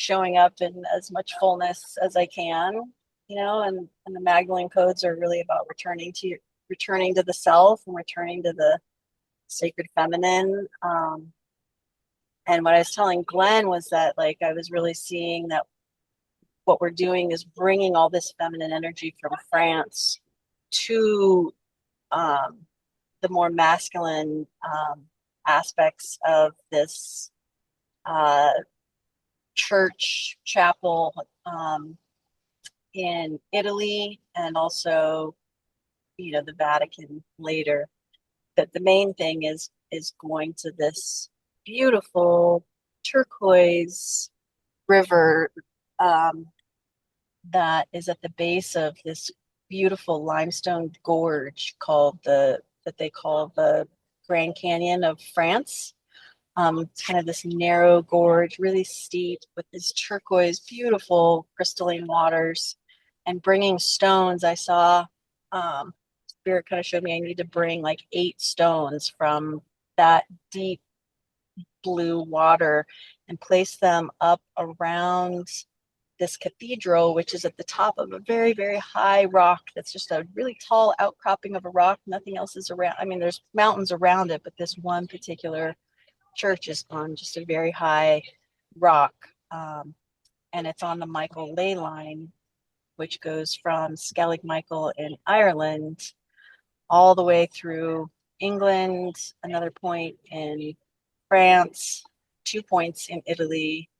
showing up in as much fullness as I can, and the Magdalene codes are really about returning to the self and returning to the sacred feminine. And what I was telling Glenn was that, like, I was really seeing that what we're doing is bringing all this feminine energy from France to the more masculine aspects of this uh, church chapel in Italy, and also, the Vatican later. But the main thing is going to this beautiful turquoise river that is at the base of this beautiful limestone gorge that they call the Grand Canyon of France. It's kind of this narrow gorge, really steep, with this turquoise, beautiful crystalline waters. And bringing stones, I saw Spirit kind of showed me I need to bring like 8 stones from that deep blue water and place them up around this cathedral, which is at the top of a very, very high rock. That's just a really tall outcropping of a rock. Nothing else is around. I mean, there's mountains around it, but this one particular church is on just a very high rock. And it's on the Michael ley line, which goes from Skellig Michael in Ireland all the way through England, another point in France, 2 points in Italy,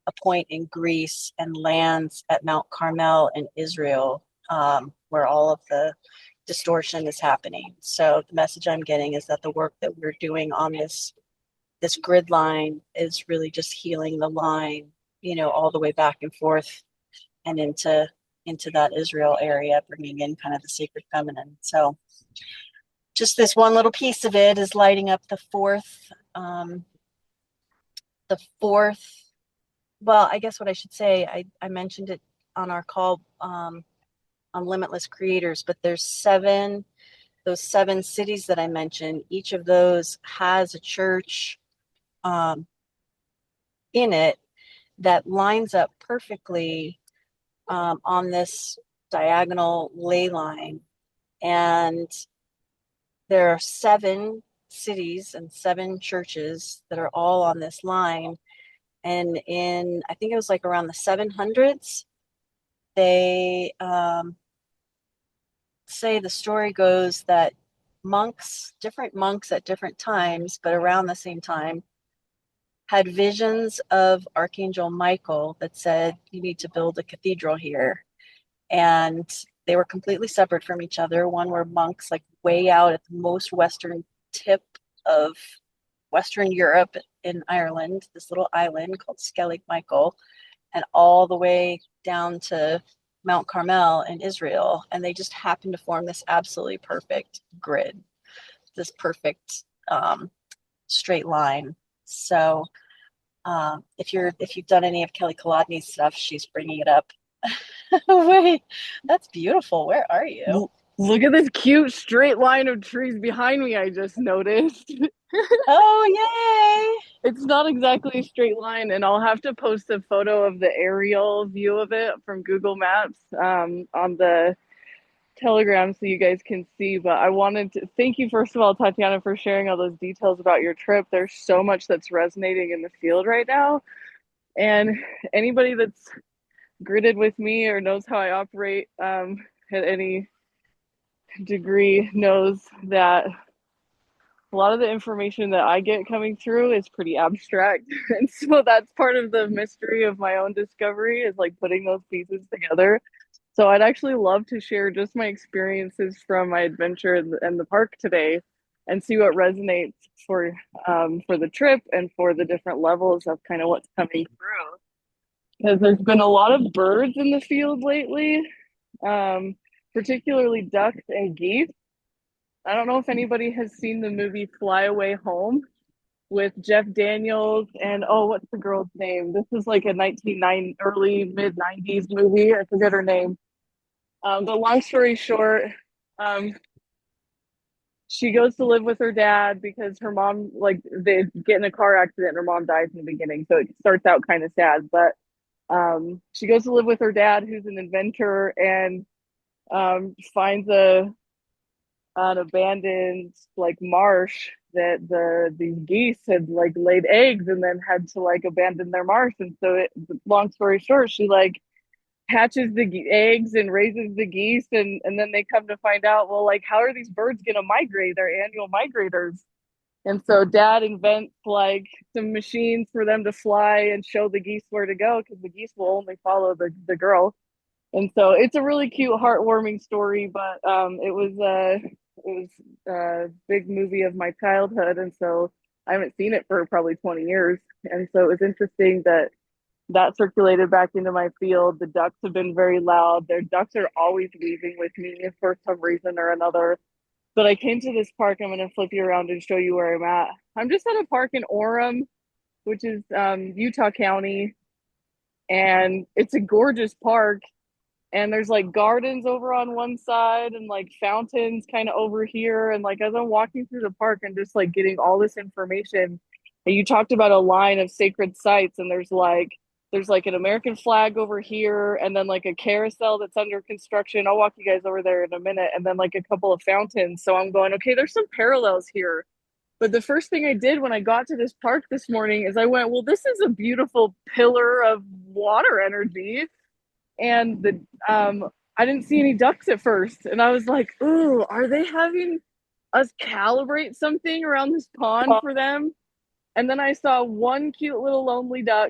a point in Greece, and lands at Mount Carmel in Israel, where all of the distortion is happening. So the message I'm getting is that the work that we're doing on this grid line is really just healing the line, all the way back and forth and into that Israel area, bringing in kind of the sacred feminine. So just this one little piece of it is lighting up the fourth. Well, I guess what I should say, I mentioned it on our call on Limitless Creators, but there's those 7 cities that I mentioned. Each of those has a church in it that lines up perfectly on this diagonal ley line. And there are 7 cities and 7 churches that are all on this line. And I think it was like around the 700s, they say, the story goes that different monks at different times, but around the same time, had visions of Archangel Michael that said, you need to build a cathedral here. And they were completely separate from each other. One were monks like way out at the most western tip of Western Europe in Ireland, this little island called Skellig Michael, and all the way down to Mount Carmel in Israel. And they just happened to form this absolutely perfect grid, this perfect straight line. So if you've done any of Kelly Kolodny's stuff, she's bringing it up. Wait, that's beautiful. Where are you? Look at this cute straight line of trees behind me, I just noticed. Oh, It's not exactly a straight line, and I'll have to post a photo of the aerial view of it from Google Maps on the Telegram so you guys can see. But I wanted to thank you, first of all, Tatiana, for sharing all those details about your trip. There's so much that's resonating in the field right now. And anybody that's gridded with me or knows how I operate at any degree knows that a lot of the information that I get coming through is pretty abstract. And so that's part of the mystery of my own discovery, is like putting those pieces together. So I'd actually love to share just my experiences from my adventure in the park today and see what resonates for the trip and for the different levels of kind of what's coming through. Because there's been a lot of birds in the field lately, particularly ducks and geese. I don't know if anybody has seen the movie Fly Away Home with Jeff Daniels and, oh, what's the girl's name? This is like a 1990 early mid 90s movie. I forget her name. But long story short, she goes to live with her dad because her mom, like, they get in a car accident and her mom dies in the beginning. So it starts out kind of sad. But She goes to live with her dad, who's an inventor, and finds an abandoned like marsh that these geese had like laid eggs and then had to like abandon their marsh. And so, long story short, she like hatches the eggs and raises the geese, and then they come to find out, well, like, how are these birds going to migrate? They're annual migrators. And so dad invents like some machines for them to fly and show the geese where to go, because the geese will only follow the girl. And so it's a really cute, heartwarming story. But it was a big movie of my childhood, and so I haven't seen it for probably 20 years. And so it was interesting that that circulated back into my field. The ducks have been very loud. Their ducks are always leaving with me for some reason or another. But I came to this park. I'm going to flip you around and show you where I'm at. I'm just at a park in Orem, which is Utah County, and it's a gorgeous park. And there's like gardens over on one side and like fountains kind of over here. And like as I'm walking through the park and just like getting all this information, and you talked about a line of sacred sites, and there's like an American flag over here, and then like a carousel that's under construction. I'll walk you guys over there in a minute, and then like a couple of fountains. So I'm going, okay, there's some parallels here. But the first thing I did when I got to this park this morning is I went, well, this is a beautiful pillar of water energy. And the I didn't see any ducks at first, and I was like, "Ooh, are they having us calibrate something around this pond for them?" And then I saw one cute little lonely duck,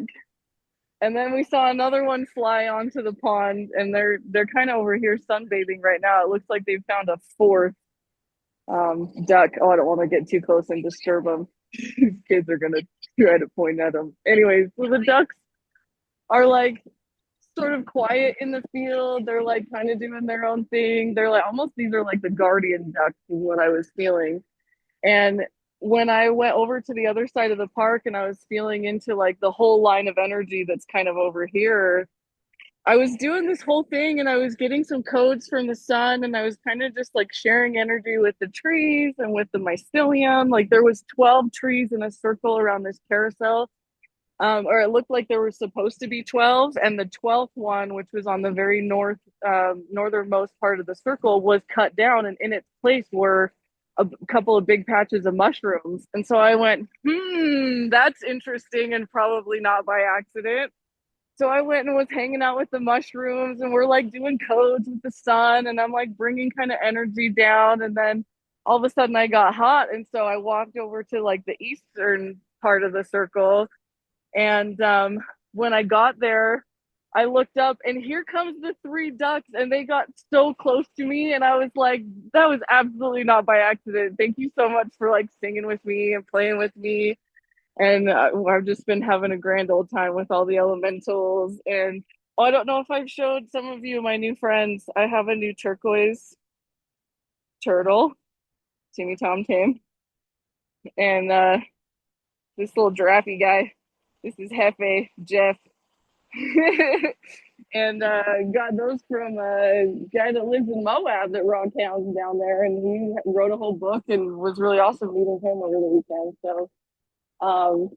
and then we saw another one fly onto the pond, and they're kind of over here sunbathing right now. It looks like they've found a fourth duck. Oh, I don't want to get too close and disturb them. These kids are gonna try to point at them. Anyways, so the ducks are like sort of quiet in the field. They're like kind of doing their own thing. They're like almost, these are like the guardian ducks is what I was feeling. And when I went over to the other side of the park and I was feeling into like the whole line of energy that's kind of over here, I was doing this whole thing and I was getting some codes from the sun, and I was kind of just like sharing energy with the trees and with the mycelium. Like there was 12 trees in a circle around this carousel, or it looked like there were supposed to be 12, and the 12th one, which was on the very northernmost part of the circle, was cut down, and in its place were a couple of big patches of mushrooms. And so I went, that's interesting, and probably not by accident. So I went and was hanging out with the mushrooms, and we're like doing codes with the sun, and I'm like bringing kind of energy down. And then all of a sudden I got hot, and so I walked over to like the eastern part of the circle. And when I got there, I looked up, and here comes the three ducks, and they got so close to me, and I was like, that was absolutely not by accident. Thank you so much for like singing with me and playing with me. And I've just been having a grand old time with all the elementals. And oh, I don't know if I've showed some of you my new friends. I have a new turquoise turtle, Timmy Tom Tim, and this little giraffe guy. This is Hefe, Jeff. And got those from a guy that lives in Moab that raw cows down there, and he wrote a whole book and was really awesome meeting him over the weekend. Um,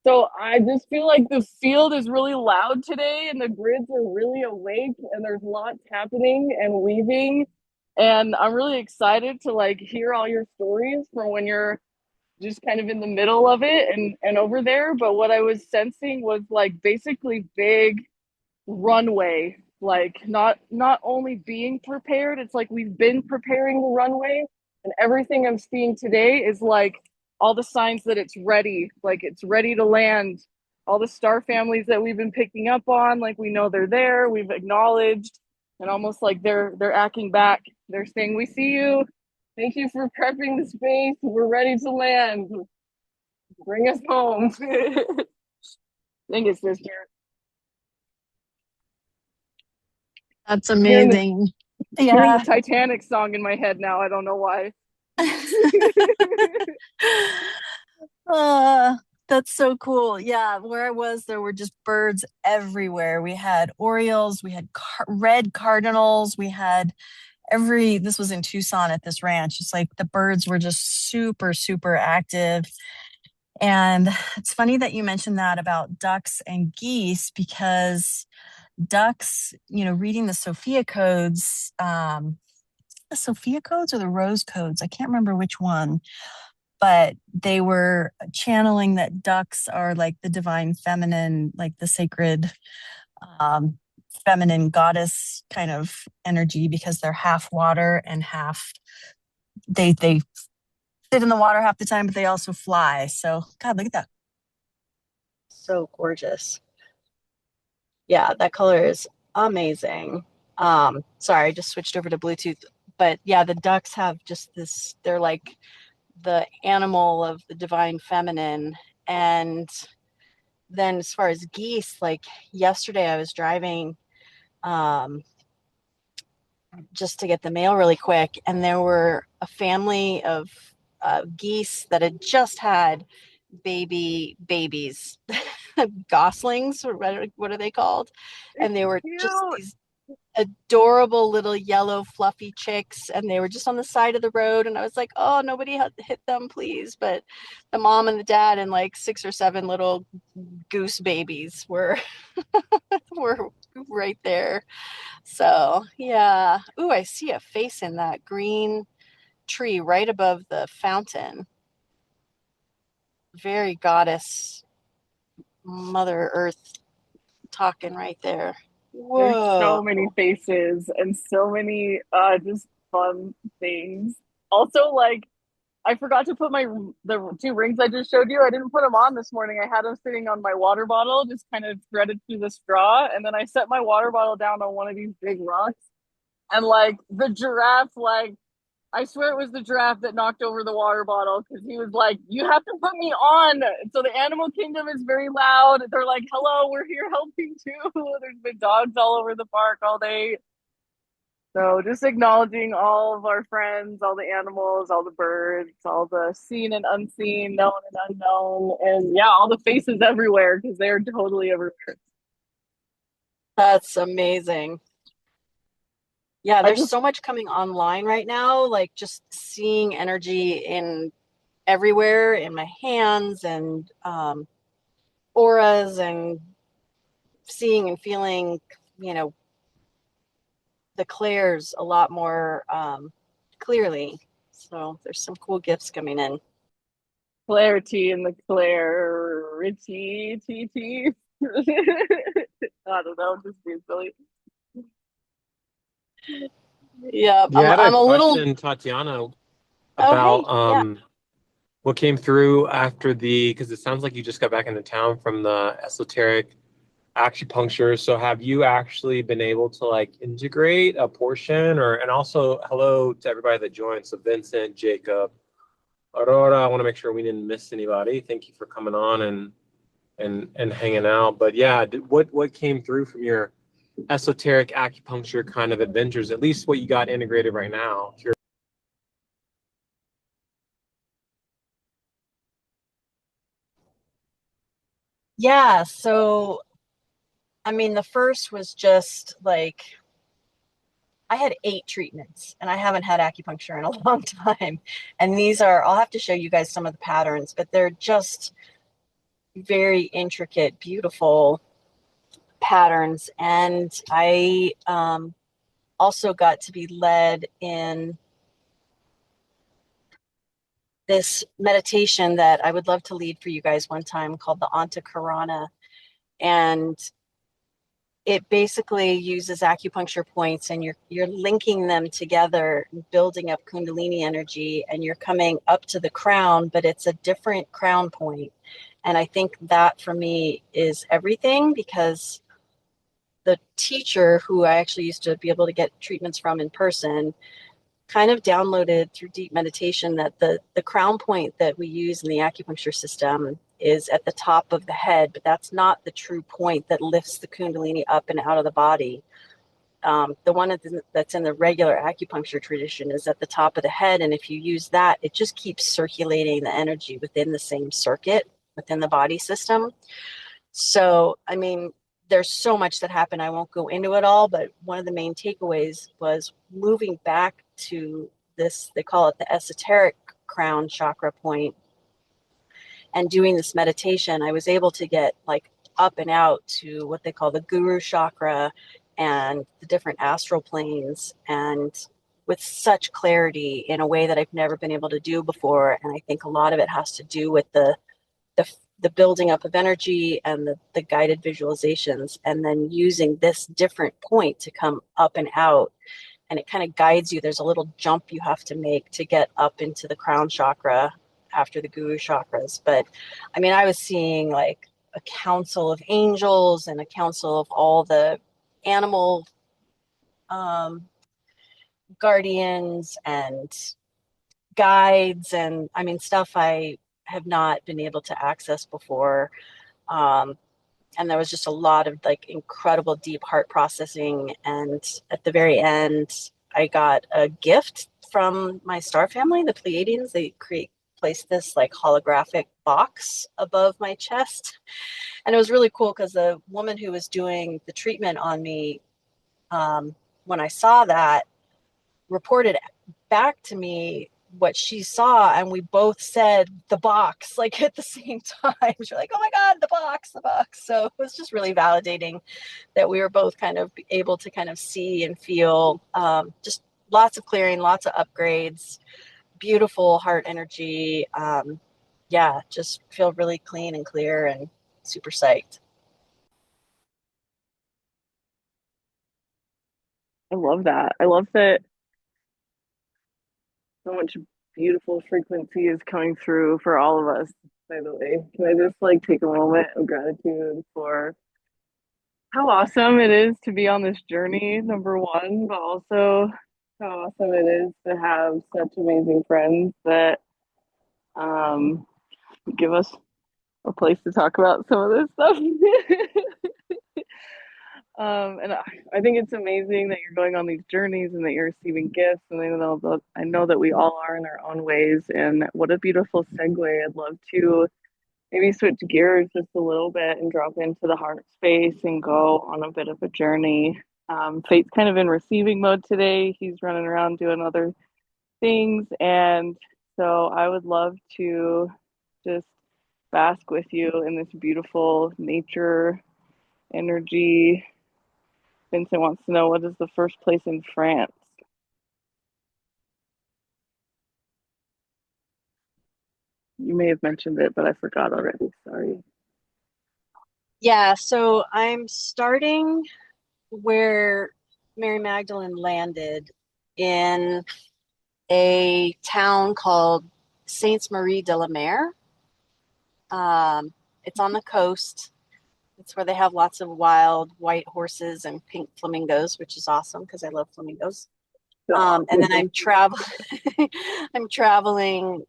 so I just feel like the field is really loud today, and the grids are really awake, and there's lots happening and weaving, and I'm really excited to like hear all your stories from when you're just kind of in the middle of it and over there. But what I was sensing was like basically big runway, like not only being prepared, it's like we've been preparing the runway, and everything I'm seeing today is like all the signs that it's ready, like it's ready to land. All the star families that we've been picking up on, like we know they're there, we've acknowledged, and almost like they're acting back. They're saying, we see you, thank you for prepping the space, we're ready to land, bring us home. Thank you, sister. That's Hearing the, amazing. hearing Yeah. the Titanic song in my head now, I don't know why. Uh, that's so cool. Yeah, where I was, there were just birds everywhere. We had orioles, we had red cardinals, we had this was in Tucson at this ranch. It's like the birds were just super, super active. And it's funny that you mentioned that about ducks and geese, because ducks, reading the Sophia codes, the Sophia codes or the Rose codes, I can't remember which one, but they were channeling that ducks are like the divine feminine, like the sacred um, feminine goddess kind of energy, because they're half water and half, they sit in the water half the time, but they also fly. So God, look at that. So gorgeous. Yeah, that color is amazing. Sorry, I just switched over to Bluetooth. But yeah, the ducks have just this, they're like the animal of the divine feminine. And then as far as geese, like yesterday I was driving um, just to get the mail really quick, and there were a family of geese that had just had babies, goslings, or what are they called? And they were just Cute. these adorable little yellow fluffy chicks, and they were just on the side of the road, and I was like, oh, nobody hit them, please. But the mom and the dad and like 6 or 7 little goose babies were were right there. So yeah. Ooh, I see a face in that green tree right above the fountain. Very goddess, Mother Earth talking right there. There's Whoa. so many faces and so many just fun things. Also, like I forgot to put the 2 rings I just showed you. I didn't put them on this morning. I had them sitting on my water bottle, just kind of threaded through the straw, and then I set my water bottle down on one of these big rocks, and like the giraffe, like I swear it was the giraffe that knocked over the water bottle because he was like, "You have to put me on." So the animal kingdom is very loud. They're like, "Hello, we're here helping too." There's been dogs all over the park all day. So just acknowledging all of our friends, all the animals, all the birds, all the seen and unseen, known and unknown, and yeah, all the faces everywhere because they're totally everywhere. That's amazing. Yeah, I there's just so much coming online right now, like just seeing energy in everywhere in my hands, and auras, and seeing and feeling, you know, the clairs a lot more clearly. So there's some cool gifts coming in. clarity and the clarity, T. I don't know, just being silly. Yeah, Yeah, I had a I'm a little. question, Tatiana, Oh, about hey, yeah. what came through after because it sounds like you just got back into town from the esoteric acupuncture. So have you actually been able to like integrate a portion, and also hello to everybody that joined. So Vincent, Jacob, Aurora, I want to make sure we didn't miss anybody. Thank you for coming on and hanging out. But yeah, what came through from your esoteric acupuncture kind of adventures, at least what you got integrated right now? Yeah, so I mean, the first was just like I had 8 treatments, and I haven't had acupuncture in a long time. And these are, I'll have to show you guys some of the patterns, but they're just very intricate, beautiful patterns. And I also got to be led in this meditation that I would love to lead for you guys one time, called the Antakarana. And it basically uses acupuncture points, and you're linking them together, building up kundalini energy, and you're coming up to the crown, but it's a different crown point. And I think that for me is everything, because the teacher who I actually used to be able to get treatments from in person kind of downloaded through deep meditation that the crown point that we use in the acupuncture system is at the top of the head, but that's not the true point that lifts the kundalini up and out of the body. The one that's in the regular acupuncture tradition is at the top of the head, and if you use that, it just keeps circulating the energy within the same circuit within the body system. So, I mean, there's so much that happened. I won't go into it all, but one of the main takeaways was moving back to this, they call it the esoteric crown chakra point, And doing this meditation, I was able to get like up and out to what they call the guru chakra and the different astral planes, and with such clarity in a way that I've never been able to do before. And I think a lot of it has to do with the building up of energy and the guided visualizations, and then using this different point to come up and out. And it kind of guides you. There's a little jump you have to make to get up into the crown chakra after the guru chakras. But I mean, I was seeing like a council of angels and a council of all the animal guardians and guides, and I mean, stuff I have not been able to access before. And there was just a lot of like incredible deep heart processing. And at the very end, I got a gift from my star family, the Pleiadians. They placed this like holographic box above my chest. And it was really cool because the woman who was doing the treatment on me, when I saw that, reported back to me what she saw, and we both said the box like at the same time. She's like, oh my god, the box. So it was just really validating that we were both kind of able to kind of see and feel, just lots of clearing, lots of upgrades, beautiful heart energy. Yeah, just feel really clean and clear and super psyched. I love that. I love that so much beautiful frequency is coming through for all of us, by the way. Can I just like take a moment of gratitude for how awesome it is to be on this journey, number one, but also how awesome it is to have such amazing friends that um, give us a place to talk about some of this stuff. And I think it's amazing that you're going on these journeys and that you're receiving gifts. And I know that we all are in our own ways. And what a beautiful segue. I'd love to maybe switch gears just a little bit and drop into the heart space and go on a bit of a journey. Fate's kind of in receiving mode today. He's running around doing other things. And so I would love to just bask with you in this beautiful nature energy. Vincent wants to know, what is the first place in France? You may have mentioned it, but I forgot already. Sorry. Yeah, so I'm starting where Mary Magdalene landed, in a town called Sainte Marie de la Mer. It's on the coast. It's where they have lots of wild white horses and pink flamingos, which is awesome because I love flamingos. And then I'm traveling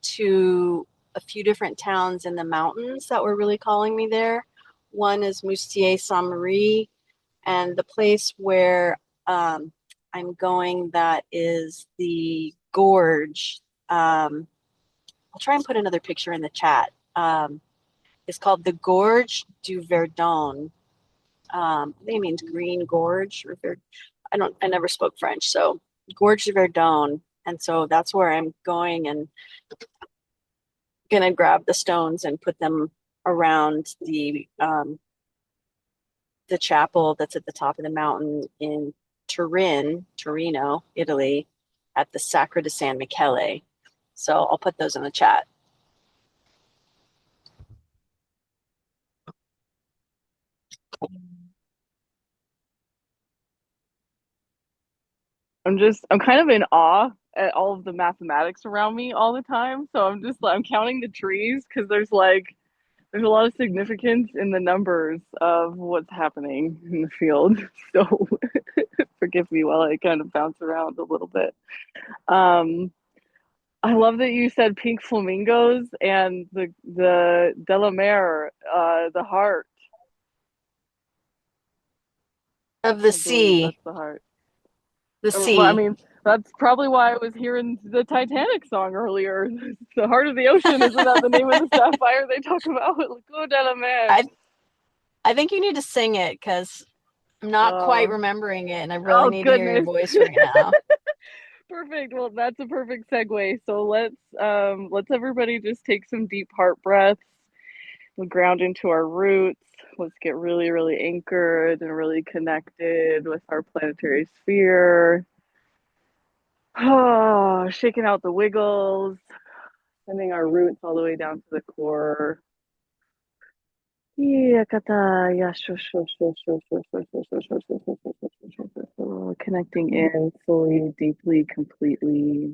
to a few different towns in the mountains that were really calling me there. One is Moustier Saint Marie, and the place where I'm going, that is the gorge. I'll try and put another picture in the chat. It's called the Gorge du Verdon. I think it means green gorge. I never spoke French, so Gorge du Verdon. And so that's where I'm going, and gonna grab the stones and put them around the chapel that's at the top of the mountain in Torino, Italy, at the Sacra di San Michele. So I'll put those in the chat. I'm kind of in awe at all of the mathematics around me all the time. So I'm counting the trees because there's a lot of significance in the numbers of what's happening in the field. So forgive me while I kind of bounce around a little bit. I love that you said pink flamingos and the Delamere, the heart. Of the I believe sea. that's the heart. The Well, I sea. mean, that's probably why I was hearing the Titanic song earlier. The heart of the ocean, isn't that the name of the sapphire they talk about? L'Eau de la Mer. I think you need to sing it because I'm not quite remembering it, and I really Oh need to hear your goodness. voice right now. Perfect. Well, that's a perfect segue. So let's everybody just take some deep heart breaths. We'll ground into our roots. Let's get really, really anchored and really connected with our planetary sphere. Oh, shaking out the wiggles, sending our roots all the way down to the core. Connecting in fully, deeply, completely.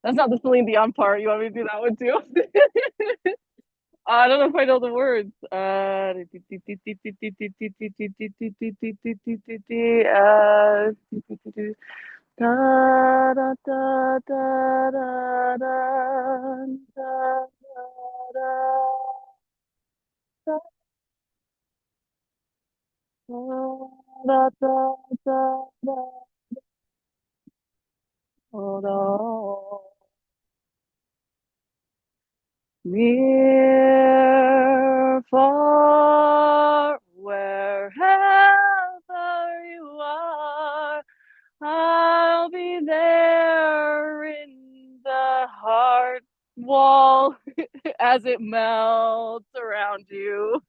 That's not the Celine Dion part. You want me to do that one too? I don't know if I know the words. Near, far, wherever you are, I'll be there in the heart wall as it melts around you.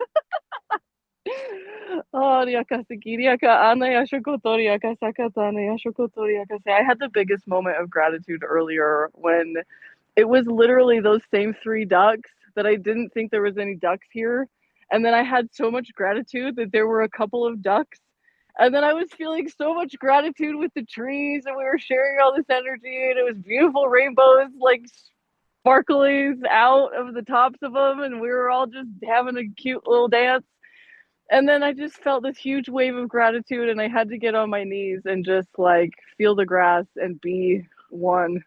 Oh, I had the biggest moment of gratitude earlier when it was literally those same three ducks that I didn't think there was any ducks here. And then I had so much gratitude that there were a couple of ducks. And then I was feeling so much gratitude with the trees, and we were sharing all this energy, and it was beautiful rainbows like sparkling out of the tops of them, and we were all just having a cute little dance. And then I just felt this huge wave of gratitude, and I had to get on my knees and just like feel the grass and be one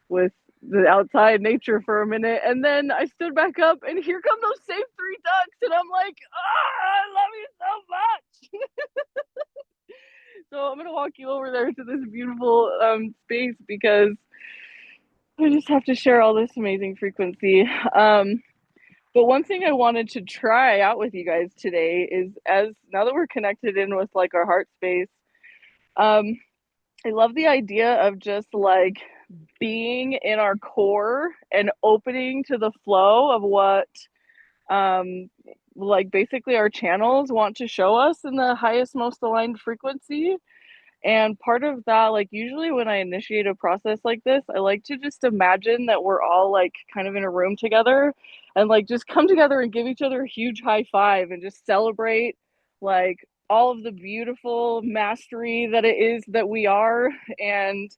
with the outside nature for a minute. And then I stood back up, and here come those same three ducks, and I'm like, I love you so much. So I'm gonna walk you over there to this beautiful space because I just have to share all this amazing frequency. But one thing I wanted to try out with you guys today is, as now that we're connected in with like our heart space, I love the idea of just like being in our core and opening to the flow of what like basically our channels want to show us in the highest, most aligned frequency. And part of that, like usually when I initiate a process like this, I like to just imagine that we're all like kind of in a room together and like just come together and give each other a huge high five and just celebrate like all of the beautiful mastery that it is that we are, and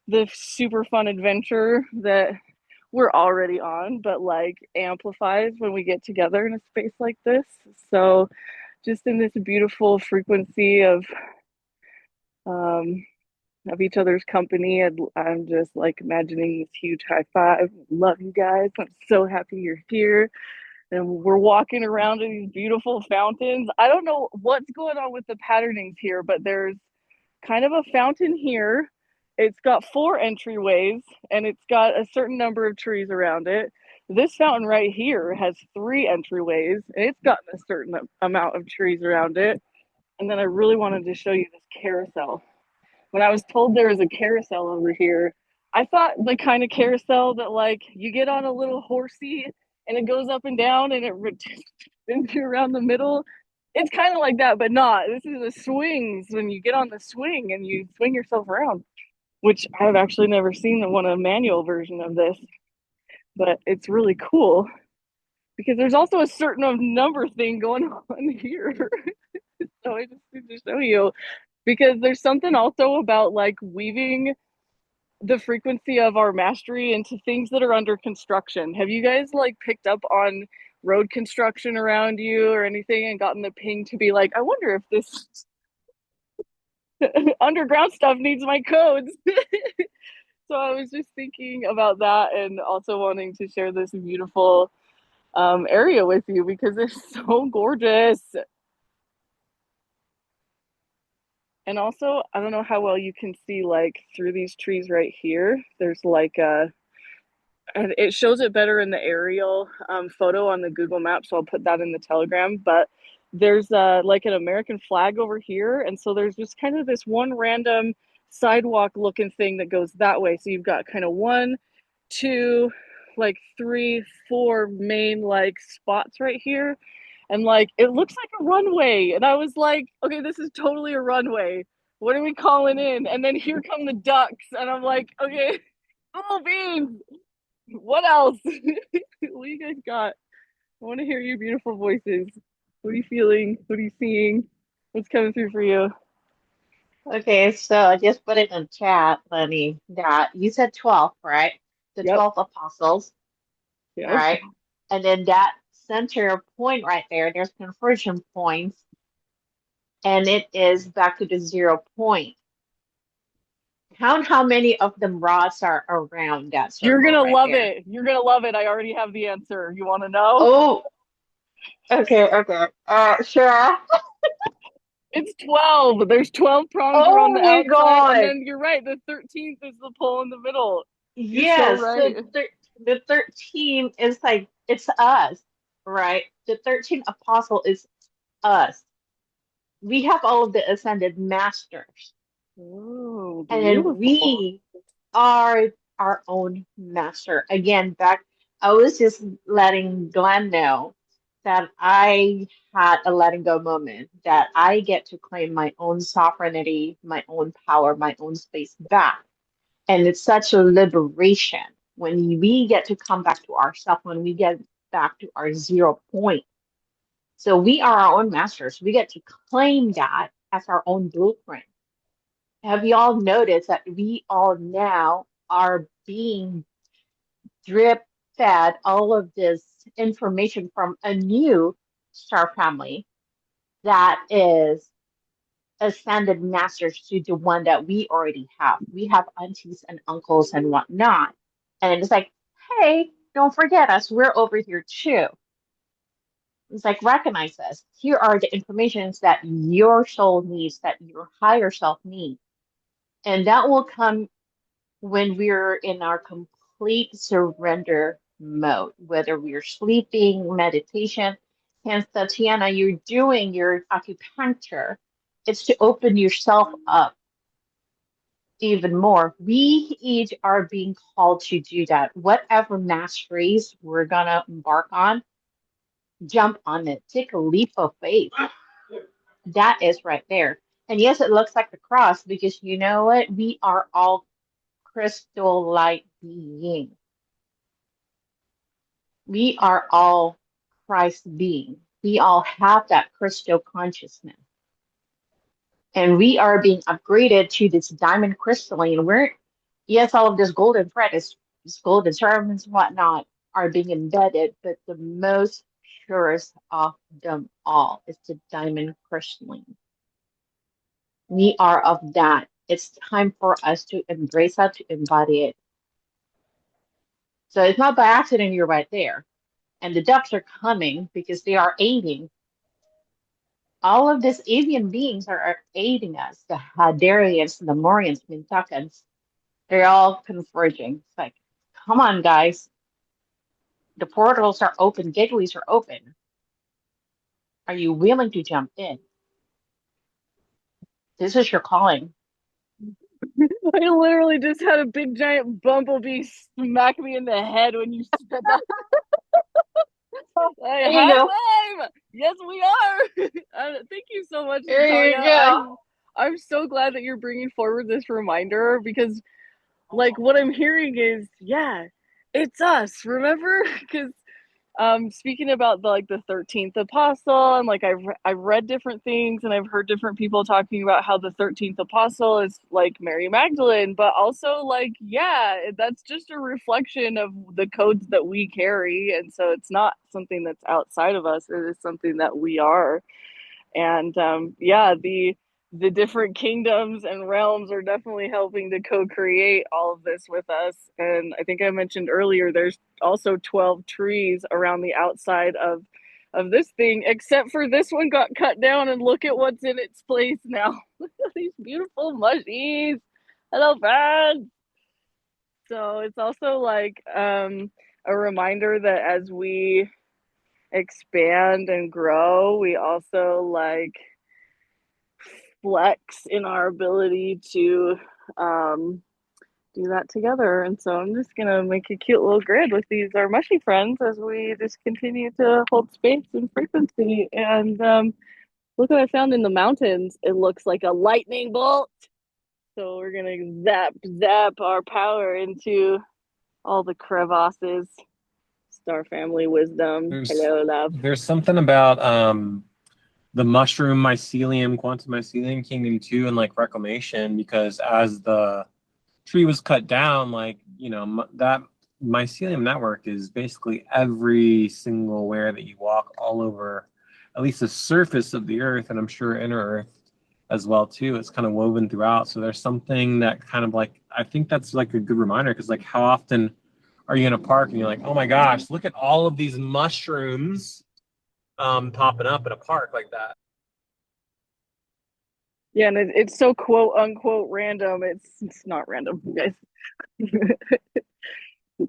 the super fun adventure that we're already on, but like amplifies when we get together in a space like this. So just in this beautiful frequency um, of each other's company, and I'm just like imagining this huge high five. Love you guys. I'm so happy you're here. And we're walking around in these beautiful fountains. I don't know what's going on with the patternings here, but there's kind of a fountain here. It's got four entryways, and it's got a certain number of trees around it. This fountain right here has three entryways, and it's got a certain amount of trees around it. And then I really wanted to show you this carousel. When I was told there was a carousel over here, I thought the kind of carousel that like you get on a little horsey and it goes up and down and it spins you around the middle. It's kind of like that, but not. This is the swings when you get on the swing and you swing yourself around, which I've actually never seen a manual version of this, but it's really cool because there's also a certain number thing going on here. So I just need to show you because there's something also about like weaving the frequency of our mastery into things that are under construction. Have you guys like picked up on road construction around you or anything and gotten the ping to be like, I wonder if this underground stuff needs my codes? So I was just thinking about that and also wanting to share this beautiful area with you because it's so gorgeous. And also, I don't know how well you can see like through these trees right here. There's like and it shows it better in the aerial photo on the Google map, so I'll put that in the Telegram. But there's like an American flag over here, and so there's just kind of this one random sidewalk looking thing that goes that way. So you've got kind of one, two, like three, four main like spots right here, and like it looks like a runway. And I was like, okay, this is totally a runway. What are we calling in? And then here come the ducks, and I'm like, okay, little beans. What else? What do you guys got? I want to hear your beautiful voices. What are you feeling? What are you seeing? What's coming through for you? Okay, so I just put it in chat, Lenny, that you said 12, right? The Yep. 12 apostles, all Yep. right? And then that center point right there, there's conversion points, and it is back to the 0 point. Count how many of them rods are around that You're circle gonna right love there. it. You're gonna love it. I already have the answer. You want to know? Oh, okay. Sure. It's 12. There's 12 prongs around Oh the my outside, and God. then you're right. The 13th is the pole in the middle. You're so Yes, so right. the 13 is like, it's us, right? The 13th apostle is us. We have all of the ascended masters, Oh, and then beautiful. we are our own master. Again, back, I was just letting Glenn know that I had a letting go moment, that I get to claim my own sovereignty, my own power, my own space back. And it's such a liberation when we get to come back to ourselves, when we get back to our 0 point. So we are our own masters. We get to claim that as our own blueprint. Have you all noticed that we all now are being drip fed all of this information from a new star family that is ascended masters to the one that we already have. We have aunties and uncles and whatnot. And it's like, hey, don't forget us. We're over here too. It's like, recognize us. Here are the informations that your soul needs, that your higher self needs. And that will come when we're in our complete surrender mode, whether we're sleeping, meditation. Hence, Tatiana, you're doing your acupuncture. It's to open yourself up even more. We each are being called to do that. Whatever masteries we're going to embark on, jump on it. Take a leap of faith. That is right there. And yes, it looks like the cross because you know what? We are all crystal light beings. We are all Christ beings. We all have that crystal consciousness. And we are being upgraded to this diamond crystalline where, yes, all of this golden thread is golden sermons and whatnot are being embedded, but the most purest of them all is the diamond crystalline. We are of that. It's time for us to embrace that, to embody it. So it's not by accident you're right there. And the ducks are coming because they are aiding. All of these avian beings are aiding us. The Hadarians, the Morians, Mintakans, they're all converging. It's like, come on, guys. The portals are open, gateways are open. Are you willing to jump in? This is your calling. I literally just had a big giant bumblebee smack me in the head when you said that. Like, There you high go. five! Yes, we are. Thank you so much, There Natalia. you go. I'm so glad that you're bringing forward this reminder because, like, what I'm hearing is, yeah, it's us. Remember? Because speaking about the 13th apostle, and like I've read different things and I've heard different people talking about how the 13th apostle is like Mary Magdalene, but also like, yeah, that's just a reflection of the codes that we carry, and so it's not something that's outside of us, it is something that we are. And yeah, the different kingdoms and realms are definitely helping to co-create all of this with us. And I think I mentioned earlier there's also 12 trees around the outside of this thing, except for this one got cut down, and look at what's in its place now. Look at these beautiful mushies. Hello, fans. So it's also like a reminder that as we expand and grow, we also like flex in our ability to do that together. And so I'm just gonna make a cute little grid with these our mushy friends as we just continue to hold space and frequency. And look what I found in the mountains. It looks like a lightning bolt. So we're gonna zap our power into all the crevasses. Star family wisdom. Hello, love. There's something about the mushroom mycelium, quantum mycelium kingdom too, and like reclamation, because as the tree was cut down, like, you know, that mycelium network is basically every single where that you walk all over, at least the surface of the earth, and I'm sure inner earth as well too. It's kind of woven throughout. So there's something that kind of like, I think that's like a good reminder, because like how often are you in a park and you're like, oh my gosh, look at all of these mushrooms popping up in a park like that. Yeah, and it's so quote unquote random. It's not random, you guys.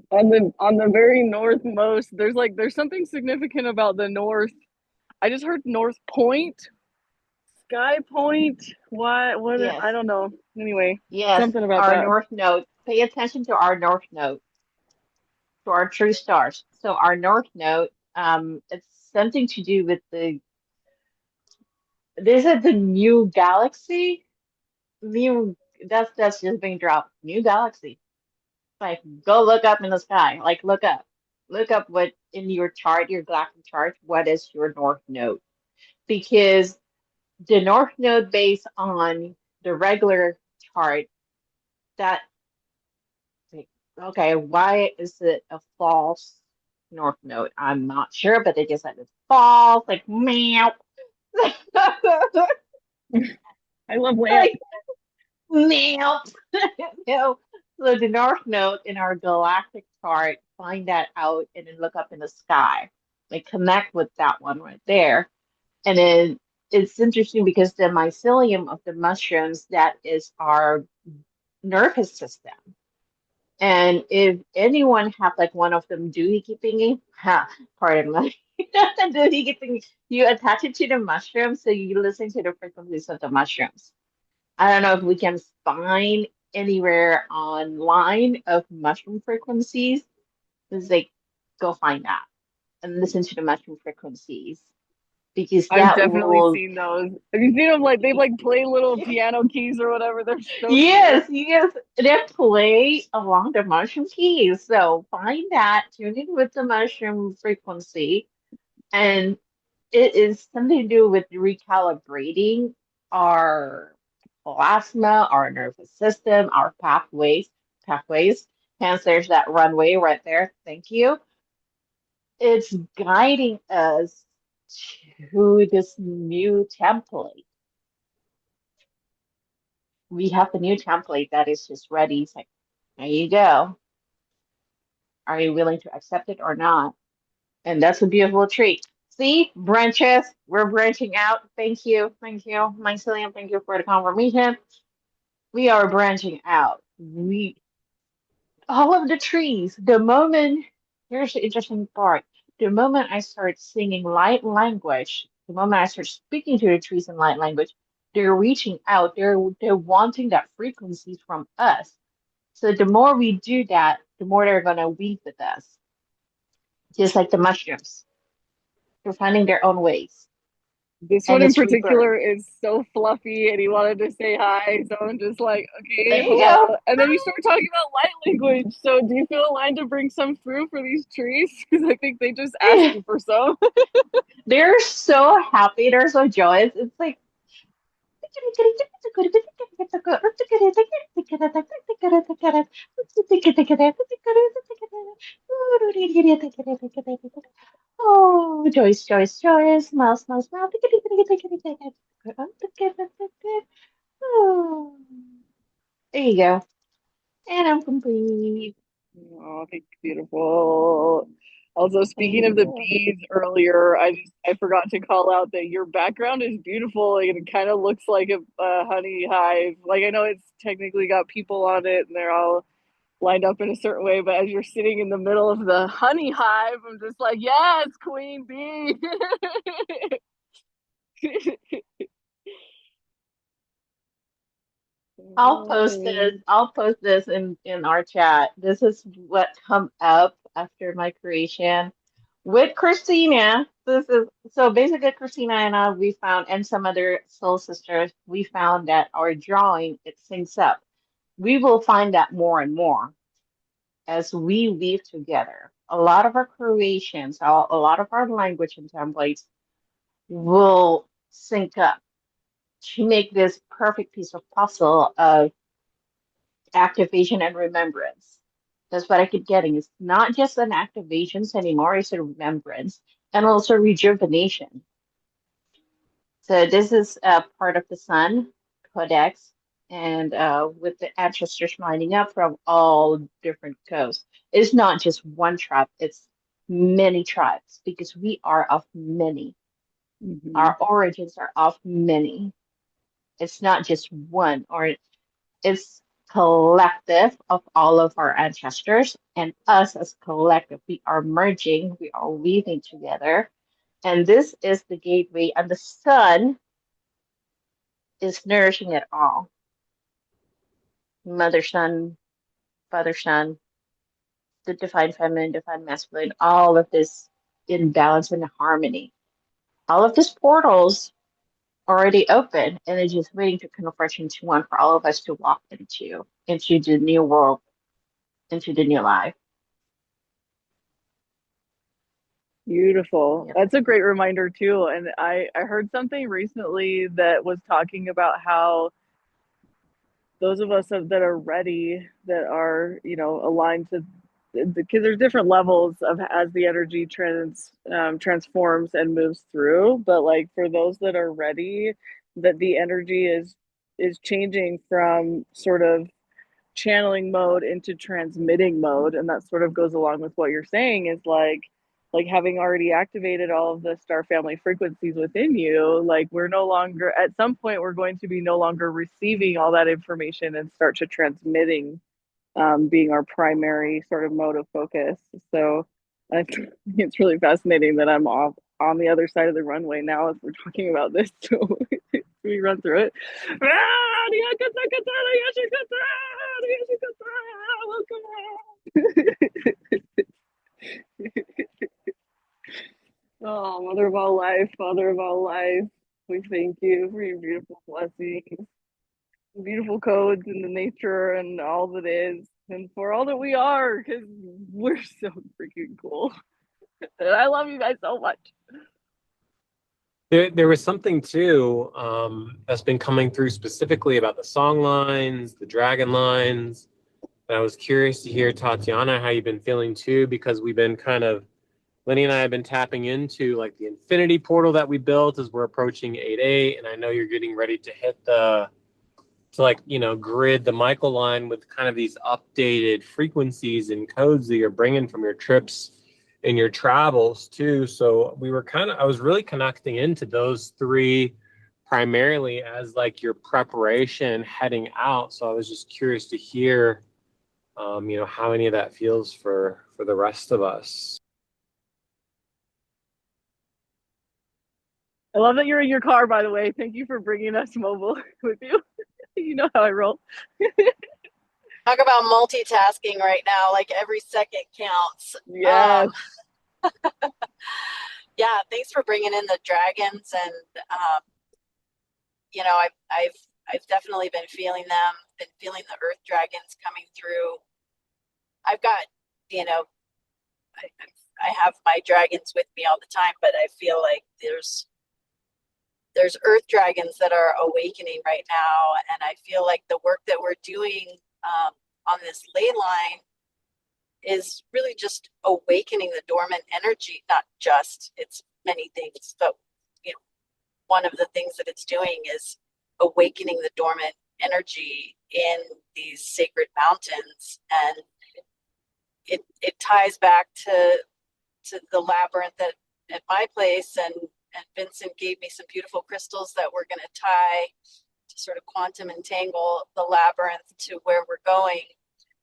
On the very northmost, there's something significant about the north. I just heard North Point, Sky Point. What Yes. I don't know. Anyway, Yes, something about our that. north node. Pay attention to our north node, to our true stars. So our north node, it's something to do with this is the new galaxy. New, that's just being dropped. New galaxy. Like, go look up in the sky. Like, look up what in your chart, your galactic chart, what is your north node? Because the north node based on the regular chart, that like, okay, why is it a false north node? I'm not sure, but they just said it's false, like meow. I love lamp. Like meow. No. So the north node in our galactic chart, find that out and then look up in the sky. Like connect with that one right there. And then it's interesting because the mycelium of the mushrooms, that is our nervous system. And if anyone have like one of them doohickey thingy, pardon my doohickey thingy, you attach it to the mushroom so you listen to the frequencies of the mushrooms. I don't know if we can find anywhere online of mushroom frequencies. It's like, go find that and listen to the mushroom frequencies because I've that definitely will. seen those. Have you seen them? Like they like play little piano keys or whatever. They're so cute. Yes, yes, they play along the mushroom keys. So find that, tune in with the mushroom frequency, and it is something to do with recalibrating our plasma, our nervous system, our pathways. Hence, there's that runway right there. Thank you. It's guiding us to this new template. We have the new template that is just ready. It's like, there you go. Are you willing to accept it or not? And that's a beautiful treat. See, branches, we're branching out. Thank you. Thank you, Mycelium. Thank you for the confirmation. We are branching out. All of the trees, here's the interesting part. The moment I start singing light language, the moment I start speaking to the trees in light language, they're reaching out. They're wanting that frequency from us. So the more we do that, the more they're gonna weave with us, just like the mushrooms. They're finding their own ways. This one And in it's rebirth. particular is so fluffy, and he wanted to say hi. So I'm just like, There okay, you hello. go. And then you start talking about light language. So do you feel aligned to bring some through for these trees? Because I think they just asked you for some. They're so happy. They're so joyous. It's like, oh, Joyce, Joyce, Joyce, smile, smile, smile. Oh, there you go. And I'm complete. Oh, thank you, beautiful. Also, speaking Thank of the you. bees earlier, I forgot to call out that your background is beautiful. Like, it kind of looks like a honey hive. Like, I know it's technically got people on it and they're all lined up in a certain way, but as you're sitting in the middle of the honey hive, I'm just like, yes, queen bee. I'll post this in our chat. This is what come up after my creation with Christina. This is so basically Christina and I we found and some other soul sisters we found that our drawing it syncs up. We will find that more and more as we weave together. A lot of our creations, a lot of our language and templates will sync up to make this perfect piece of puzzle of activation and remembrance. That's what I keep getting. It's not just an activations anymore, it's a remembrance and also rejuvenation. So this is part of the Sun Codex and with the ancestors lining up from all different coasts. It's not just one tribe, it's many tribes because we are of many. Mhm. Our origins are of many. It's not just one or is collective of all of our ancestors and us as collective. We are merging, we are weaving together. And this is the gateway, and the sun is nourishing it all. Mother sun, father sun, the divine feminine, divine masculine, all of this in balance and harmony. All of these portals already open and it's just waiting to converge into one for all of us to walk into the new world, into the new life. Beautiful. Yep. That's a great reminder too. And I heard something recently that was talking about how those of us that are ready, that are, aligned to, because there's different levels of as the energy transforms and moves through. But like for those that are ready, that the energy is changing from sort of channeling mode into transmitting mode, and that sort of goes along with what you're saying is like having already activated all of the star family frequencies within you, like we're no longer, at some point we're going to be no longer receiving all that information and start to transmitting, being our primary sort of mode of focus. So I think it's really fascinating that I'm off on the other side of the runway now as we're talking about this. So we run through it. Oh, Mother of all life, Father of all life, we thank you for your beautiful blessings, beautiful codes in the nature and all that is, and for all that we are, because we're so freaking cool. And I love you guys so much. There was something too that's been coming through specifically about the song lines, the dragon lines. And I was curious to hear, Tatiana, how you've been feeling too, because we've been Leni and I have been tapping into like the infinity portal that we built as we're approaching 8-8. And I know you're getting ready to hit grid the Michael line with kind of these updated frequencies and codes that you're bringing from your trips and your travels too. So I was really connecting into those three primarily as like your preparation heading out. So I was just curious to hear, how any of that feels for the rest of us. I love that you're in your car, by the way. Thank you for bringing us mobile with you. You know how I roll. Talk about multitasking right now, like every second counts. Yes. Yeah, thanks for bringing in the dragons, and you know, I've definitely been feeling them, been feeling the earth dragons coming through. I've got, you know, I, I have my dragons with me all the time, but I feel like there's earth dragons that are awakening right now, and I feel like the work that we're doing on this ley line is really just awakening the dormant energy. Not just, it's many things, but you know, one of the things that it's doing is awakening the dormant energy in these sacred mountains, and it ties back to the labyrinth at my place, and Vincent gave me some beautiful crystals that we're going to tie to sort of quantum entangle the labyrinth to where we're going.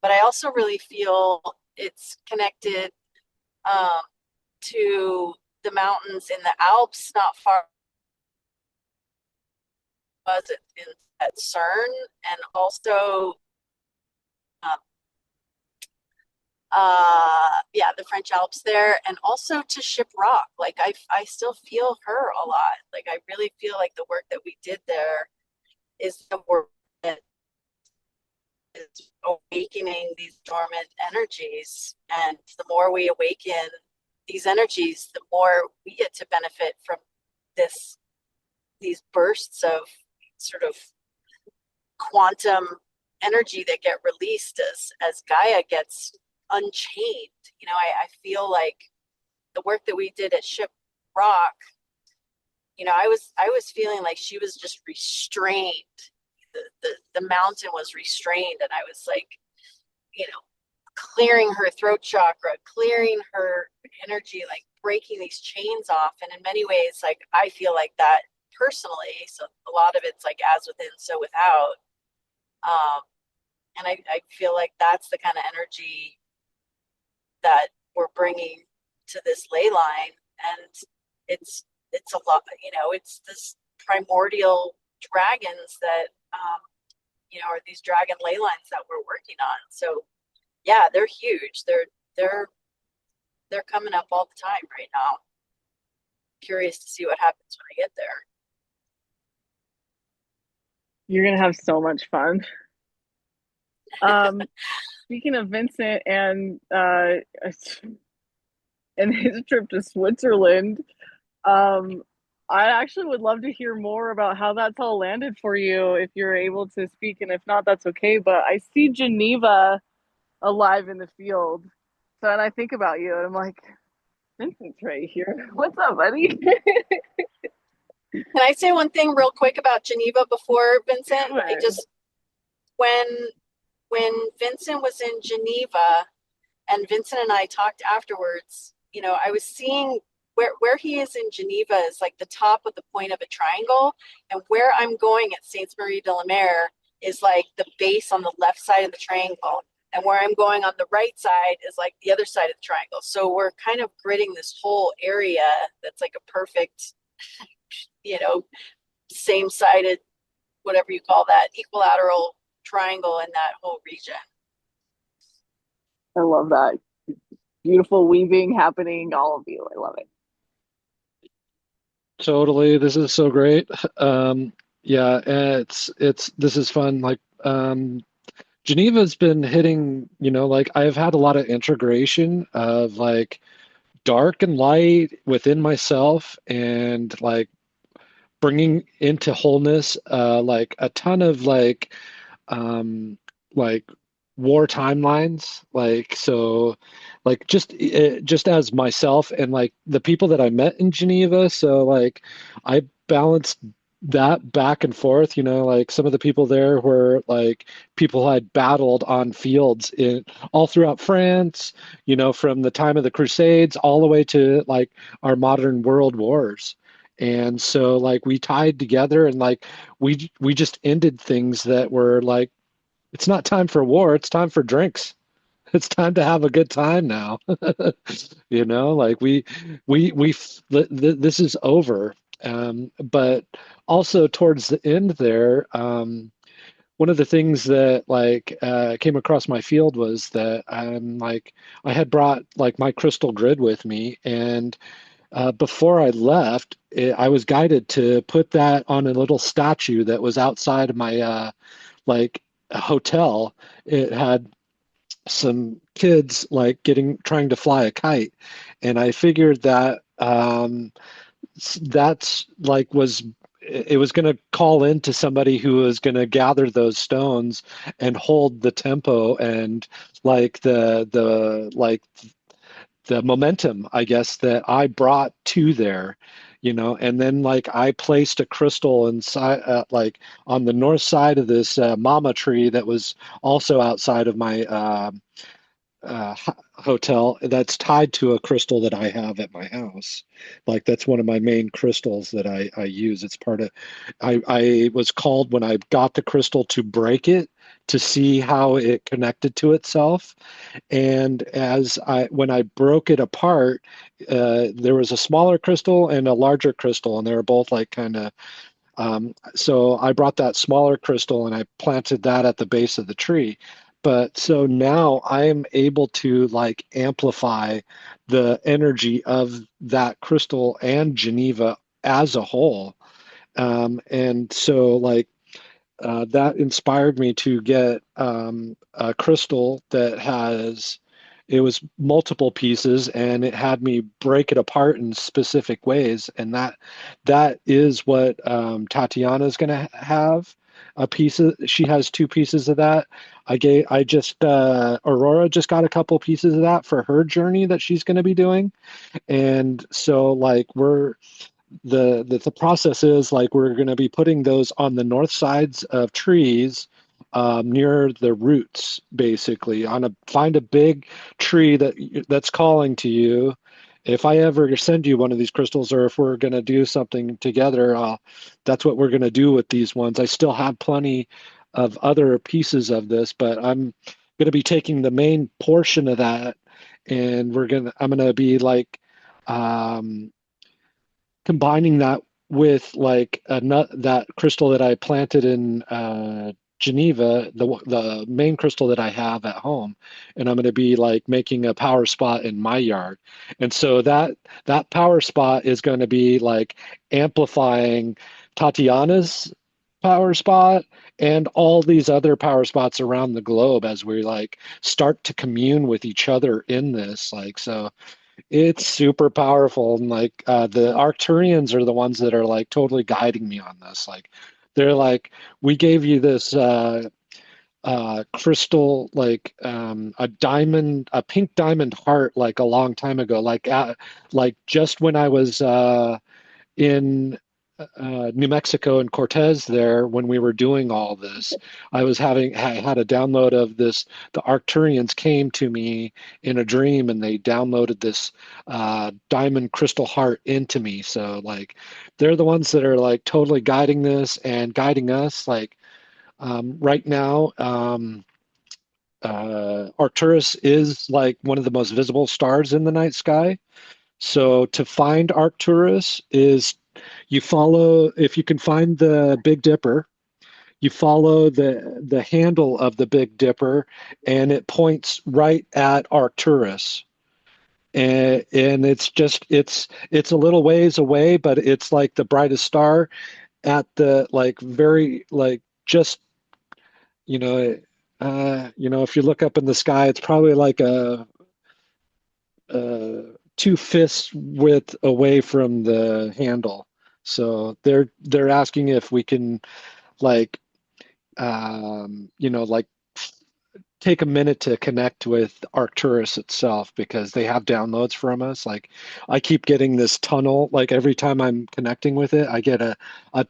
But I also really feel it's connected to the mountains in the Alps, not far was it in at CERN, and also yeah, the French Alps there, and also to Ship Rock. Like I still feel her a lot. Like I really feel like the work that we did there is the work that is awakening these dormant energies, and the more we awaken these energies, the more we get to benefit from these bursts of sort of quantum energy that get released as Gaia gets unchained. You know, I feel like the work that we did at Ship Rock, you know, I was feeling like she was just restrained. The mountain was restrained, and I was like, you know, clearing her throat chakra, clearing her energy, like breaking these chains off. And in many ways, like I feel like that personally. So a lot of it's like as within, so without. And I feel like that's the kind of energy that we're bringing to this ley line, and it's a lot. You know, it's this primordial dragons that you know, are these dragon ley lines that we're working on. So yeah, they're huge. They're coming up all the time right now. Curious to see what happens when I get there. You're gonna have so much fun. Speaking of Vincent and his trip to Switzerland, I actually would love to hear more about how that's all landed for you if you're able to speak, and if not, that's okay. But I see Geneva alive in the field, so and I think about you, and I'm like, Vincent's right here. What's up, buddy? Can I say one thing real quick about Geneva before Vincent? Sure. I just when Vincent was in Geneva and Vincent and I talked afterwards, you know, I was seeing where he is in Geneva is like the top of the point of a triangle, and where I'm going at Sainte Marie de la Mer is like the base on the left side of the triangle, and where I'm going on the right side is like the other side of the triangle. So we're kind of gridding this whole area that's like a perfect, you know, same-sided, whatever you call that, equilateral triangle in that whole region. I love that. Beautiful weaving happening, all of you. I love it. Totally. This is so great. Yeah, this is fun. Like, Geneva's been hitting, you know, like I've had a lot of integration of like dark and light within myself, and bringing into wholeness, like a ton of like war timelines, just as myself and like the people that I met in Geneva. So like I balanced that back and forth, you know, like some of the people there were like people I'd battled on fields in all throughout France, you know, from the time of the Crusades all the way to like our modern world wars. And so like we tied together, and like we just ended things that were like, it's not time for war, it's time for drinks. It's time to have a good time now. You know, like this is over. But also towards the end there, one of the things that came across my field was that I had brought like my crystal grid with me, and before I left, I was guided to put that on a little statue that was outside of my like a hotel. It had some kids like getting trying to fly a kite, and I figured that that's like was it was going to call into somebody who was going to gather those stones and hold the tempo and like the momentum, I guess, that I brought to there, and then like I placed a crystal inside, like on the north side of this mama tree that was also outside of my hotel that's tied to a crystal that I have at my house. Like that's one of my main crystals that I use. It's part of, I was called when I got the crystal to break it to see how it connected to itself. And when I broke it apart, there was a smaller crystal and a larger crystal, and they were both like kind of so I brought that smaller crystal and I planted that at the base of the tree. But so now I am able to like amplify the energy of that crystal and Geneva as a whole. And so like that inspired me to get a crystal that it was multiple pieces and it had me break it apart in specific ways. And that is what Tatiana is going to have a piece of. She has two pieces of that. Aurora just got a couple pieces of that for her journey that she's going to be doing. And so like the process is like we're going to be putting those on the north sides of trees near the roots, basically. Find a big tree that's calling to you. If I ever send you one of these crystals, or if we're going to do something together, that's what we're going to do with these ones. I still have plenty of other pieces of this, but I'm going to be taking the main portion of that, and I'm going to be like um, combining that with like that crystal that I planted in Geneva, the main crystal that I have at home, and I'm going to be like making a power spot in my yard. And so that power spot is going to be like amplifying Tatiana's power spot and all these other power spots around the globe as we like start to commune with each other in this. Like so it's super powerful, and like the Arcturians are the ones that are like totally guiding me on this. Like they're like, we gave you this crystal, like a pink diamond heart, like a long time ago, like just when I was in New Mexico and Cortez there when we were doing all this. I had a download of this. The Arcturians came to me in a dream and they downloaded this diamond crystal heart into me. So like they're the ones that are like totally guiding this and guiding us. Like right now, Arcturus is like one of the most visible stars in the night sky. So to find Arcturus is if you can find the Big Dipper, you follow the handle of the Big Dipper, and it points right at Arcturus. And it's a little ways away, but it's like the brightest star at the like very like just you know if you look up in the sky, it's probably like uh, two fists width away from the handle. So they're asking if we can like like take a minute to connect with Arcturus itself because they have downloads from us. Like I keep getting this tunnel, like every time I'm connecting with it, I get a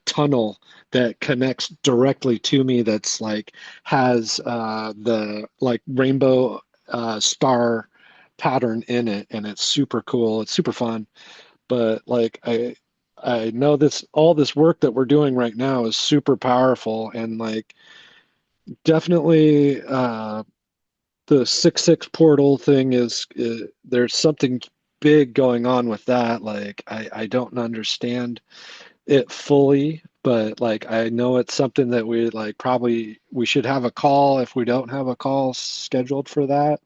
tunnel that connects directly to me that's like has the like rainbow star pattern in it, and it's super cool. It's super fun. But like I know all this work that we're doing right now is super powerful, and like definitely the 6-6 portal thing there's something big going on with that. Like I don't understand it fully, but like I know it's something that we like probably we should have a call if we don't have a call scheduled for that.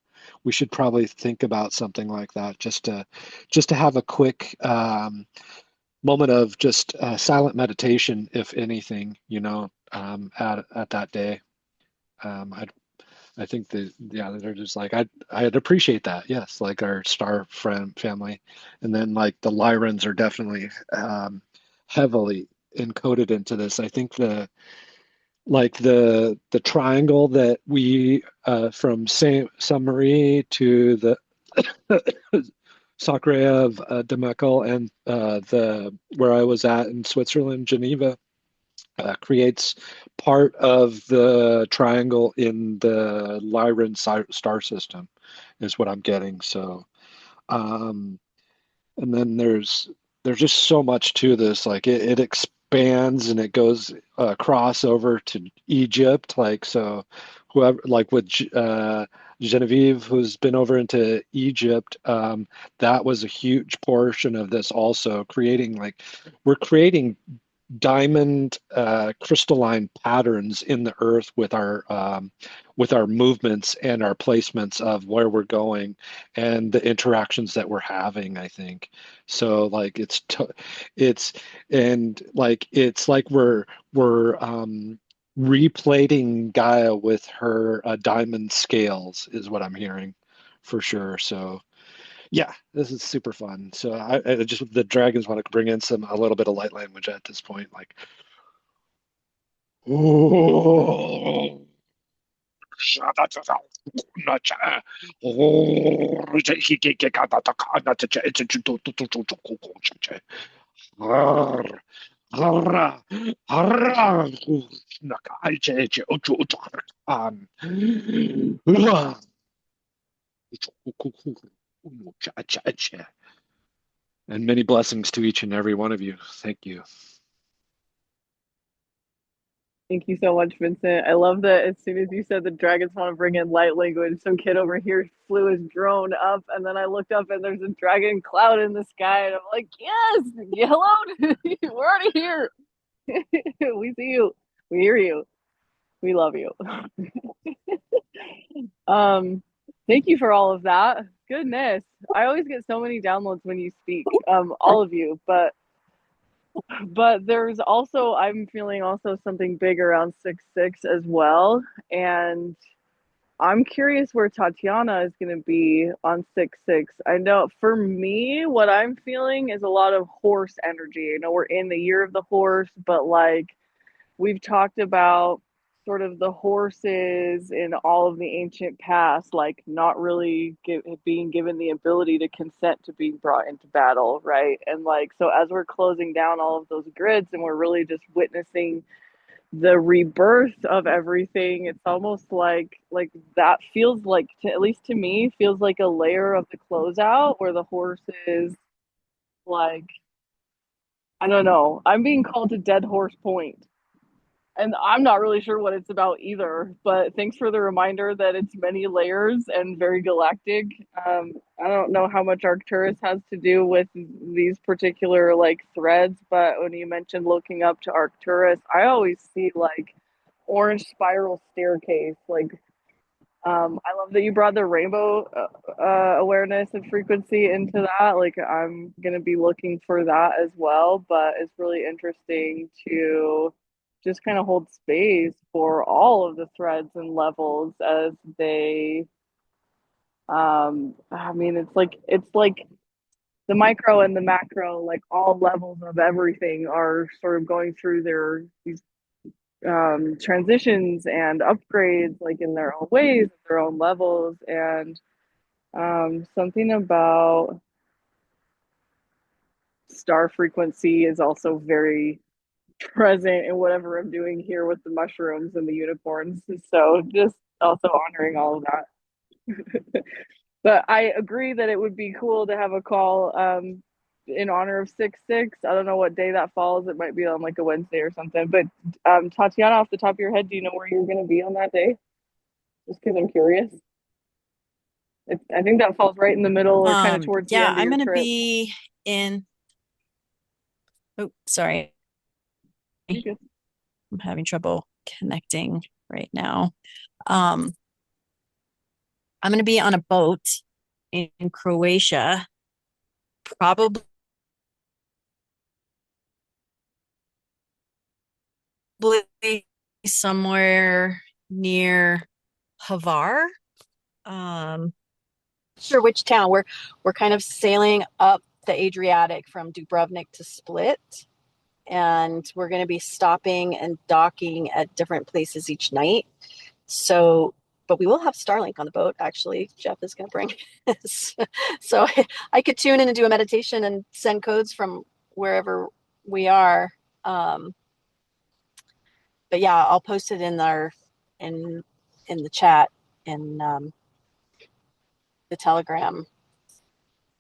we should probably think about something like that, just to have a quick moment of just silent meditation, if anything, at that day. I think that, yeah, they're just like, I'd appreciate that. Yes, like our star friend family, and then like the Lyrans are definitely heavily encoded into this. I think the triangle that we from Saint Marie to the Sacre of Demekel and the where I was at in Switzerland, Geneva, creates part of the triangle in the Lyran star system, is what I'm getting. So, um, and then there's just so much to this. Like it expands and it goes across over to Egypt. Like so, whoever like with Genevieve, who's been over into Egypt, that was a huge portion of this. Also, creating like we're creating diamond crystalline patterns in the earth with our movements and our placements of where we're going and the interactions that we're having, I think. So like it's and like it's like we're replating Gaia with her diamond scales is what I'm hearing for sure. So yeah, this is super fun. So I just the dragons want to bring in a little bit of light language at this point, like and many blessings to each and every one of you. Thank you. Thank you so much, Vincent. I love that as soon as you said the dragons want to bring in light language, some kid over here flew his drone up, and then I looked up and there's a dragon cloud in the sky, and I'm like, yes, hello, we're already here. We see you, we hear you, we love you. um, Thank you for all of that. Goodness, I always get so many downloads when you speak, all of you, but there's also I'm feeling also something big around 6-6 as well, and I'm curious where Tatiana is going to be on 6-6. I know for me, what I'm feeling is a lot of horse energy. I know we're in the year of the horse, but like we've talked about sort of the horses in all of the ancient past, like not really being given the ability to consent to being brought into battle, right? And like, so as we're closing down all of those grids and we're really just witnessing the rebirth of everything, it's almost like that feels like, at least to me, feels like a layer of the closeout where the horses, like, I don't know, I'm being called to Dead Horse Point, and I'm not really sure what it's about either, but thanks for the reminder that it's many layers and very galactic. I don't know how much Arcturus has to do with these particular like threads, but when you mentioned looking up to Arcturus, I always see like orange spiral staircase. Like, I love that you brought the rainbow awareness and frequency into that. Like, I'm gonna be looking for that as well, but it's really interesting to just kind of hold space for all of the threads and levels as they I mean it's like the micro and the macro, like all levels of everything are sort of going through their these transitions and upgrades, like in their own ways, their own levels, and something about star frequency is also very present in whatever I'm doing here with the mushrooms and the unicorns. So just also honoring all of that. But I agree that it would be cool to have a call in honor of 6-6. I don't know what day that falls. It might be on like a Wednesday or something. But Tatiana, off the top of your head, do you know where you're going to be on that day? Just because I'm curious. I think that falls right in the middle or kind of towards the Yeah, end of I'm your going to trip. be in. Oh, sorry. You're good. I'm having trouble connecting right now. Um, yeah, I'm going to be in. Oh, sorry. I'm having trouble connecting right now. Um, yeah, I'm going to be in. Oh, sorry. I'm having trouble connecting right now. I'm having trouble connecting right now. Um, yeah, I'm going to be in. Oh, sorry. I'm having trouble connecting right now. Um, yeah, I'm going to be in. Oh, sorry. I'm having trouble connecting right now. Um, I'm going to be on a boat in Croatia, probably somewhere near Hvar. Sure, which town? We're kind of sailing up the Adriatic from Dubrovnik to Split, and we're going to be stopping and docking at different places each night. So, but we will have Starlink on the boat. Actually, Jeff is going to bring us, so I could tune in and do a meditation and send codes from wherever we are. But yeah, I'll post it in our in the chat in the Telegram.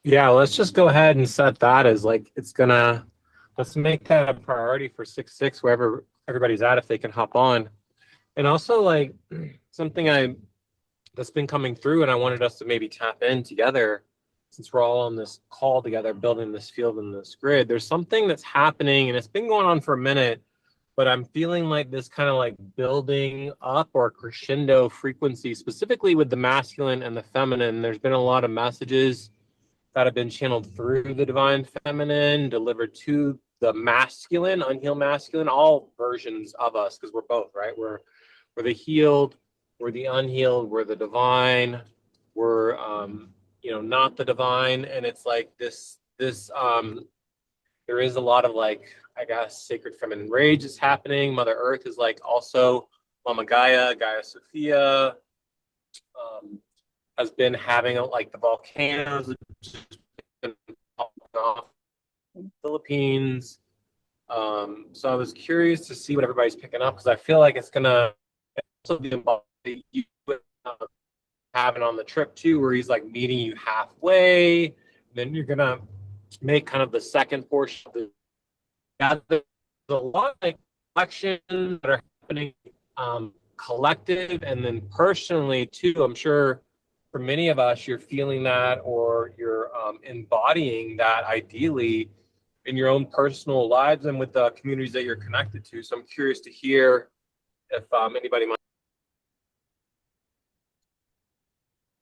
Yeah, let's just go ahead and set that as like let's make that a priority for 6/6 wherever everybody's at if they can hop on. And also like something that's been coming through and I wanted us to maybe tap in together since we're all on this call together building this field and this grid. There's something that's happening and it's been going on for a minute, but I'm feeling like this kind of like building up or crescendo frequency, specifically with the masculine and the feminine. There's been a lot of messages that have been channeled through the divine feminine, delivered to the masculine, unhealed masculine, all versions of us, because we're both, right? We're the healed, we're the unhealed, we're the divine, we're not the divine. And it's like this there is a lot of like, I guess, sacred feminine rage is happening. Mother Earth is like also Mama Gaia, Gaia Sophia, has been having like the volcanoes, which has been off in the Philippines. So I was curious to see what everybody's picking up because I feel like it's gonna also be involved you having on the trip too, where he's like meeting you halfway. Then you're gonna make kind of the second portion of the. Yeah, there's a lot of like collections that are happening, collective and then personally too. I'm sure for many of us, you're feeling that or you're embodying that ideally in your own personal lives and with the communities that you're connected to. So I'm curious to hear if anybody might.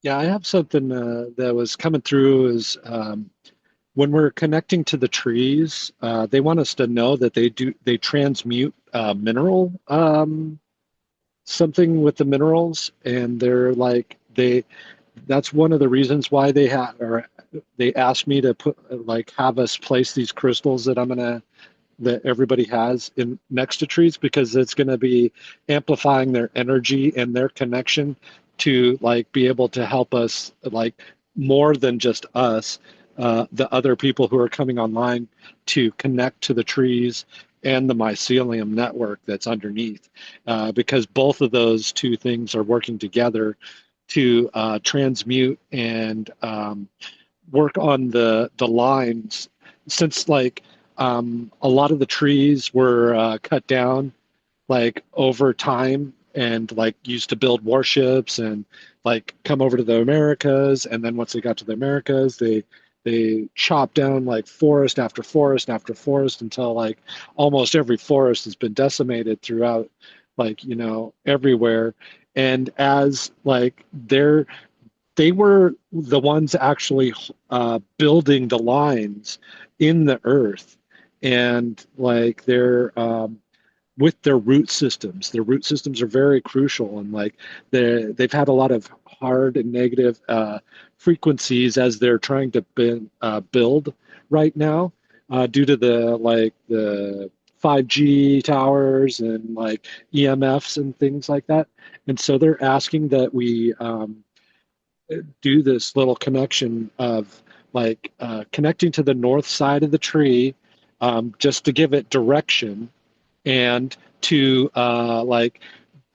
Yeah, I have something that was coming through is when we're connecting to the trees, they want us to know that they transmute mineral something with the minerals, and they're like that's one of the reasons why they asked me to have us place these crystals that everybody has in next to trees, because it's going to be amplifying their energy and their connection to like be able to help us, like more than just us, the other people who are coming online to connect to the trees and the mycelium network that's underneath, because both of those two things are working together to transmute and work on the lines, since like a lot of the trees were cut down like over time and like used to build warships and like come over to the Americas, and then once they got to the Americas they chopped down like forest after forest after forest until like almost every forest has been decimated throughout, like, everywhere. And as like they were the ones actually building the lines in the earth, and like they're with their root systems. Their root systems are very crucial, and like they've had a lot of hard and negative frequencies as they're trying to build right now, due to the 5G towers and like EMFs and things like that. And so they're asking that we do this little connection of like connecting to the north side of the tree, just to give it direction and to like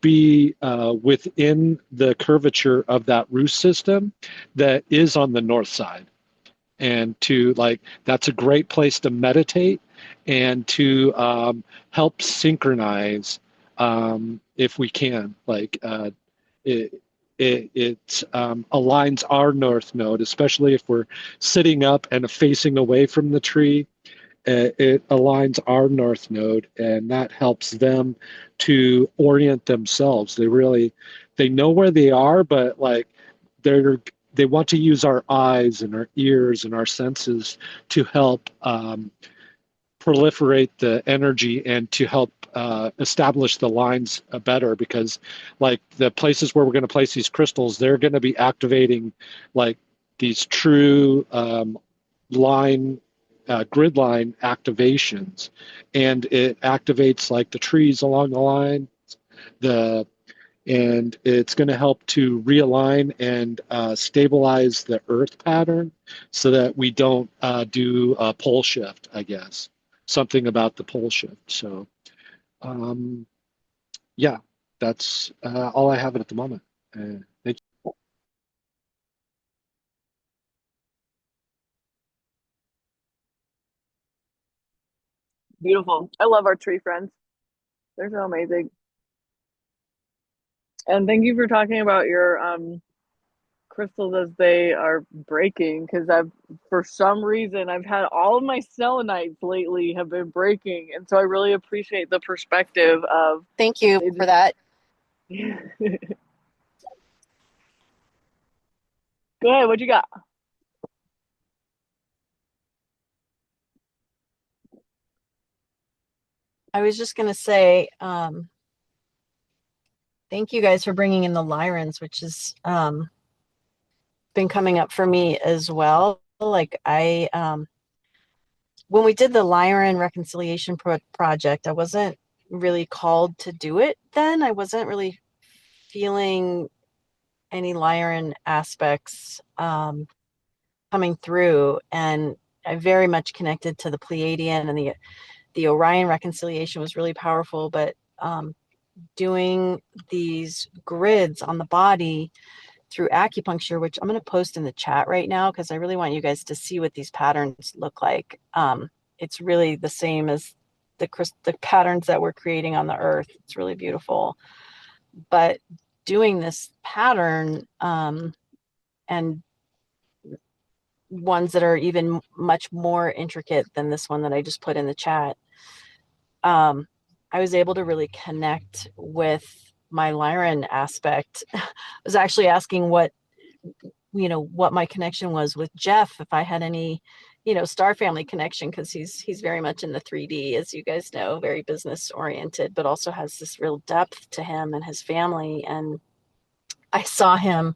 be within the curvature of that root system that is on the north side, and to like that's a great place to meditate and to help synchronize, if we can, like it aligns our north node, especially if we're sitting up and facing away from the tree. It aligns our north node, and that helps them to orient themselves. They know where they are, but like they want to use our eyes and our ears and our senses to help proliferate the energy and to help establish the lines better, because like the places where we're going to place these crystals, they're going to be activating like these true line grid line activations, and it activates like the trees along the line, the and it's going to help to realign and stabilize the earth pattern so that we don't do a pole shift, I guess. Something about the pole shift. So, yeah, that's all I have at the moment. Thank you. Beautiful. I love our tree friends. They're so amazing. And thank you for talking about your crystals as they are breaking, because for some reason I've had all of my selenites lately have been breaking, and so I really appreciate the perspective of Thank you for that. Go ahead, what you got? I was just going to say, thank you guys for bringing in the Lyrans, which has been coming up for me as well. Like when we did the Lyran reconciliation project, I wasn't really called to do it then. I wasn't really feeling any Lyran aspects coming through, and I very much connected to the Pleiadian, and the Orion reconciliation was really powerful. But doing these grids on the body through acupuncture, which I'm going to post in the chat right now because I really want you guys to see what these patterns look like. It's really the same as the patterns that we're creating on the earth. It's really beautiful. But doing this pattern and ones that are even much more intricate than this one that I just put in the chat, I was able to really connect with my Lyran aspect. I was actually asking what my connection was with Jeff, if I had any, star family connection, because he's very much in the 3D, as you guys know, very business oriented, but also has this real depth to him and his family. And I saw him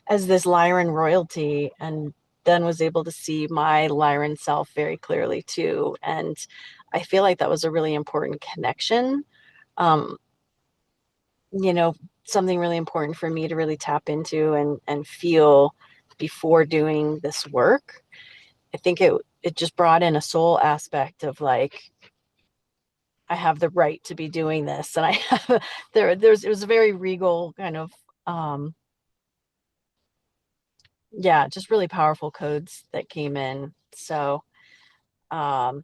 as this Lyran royalty, and then was able to see my Lyran self very clearly too. And I feel like that was a really important connection. Something really important for me to really tap into and feel before doing this work. I think it just brought in a soul aspect of like, I have the right to be doing this. And I have it was a very regal kind of just really powerful codes that came in. So and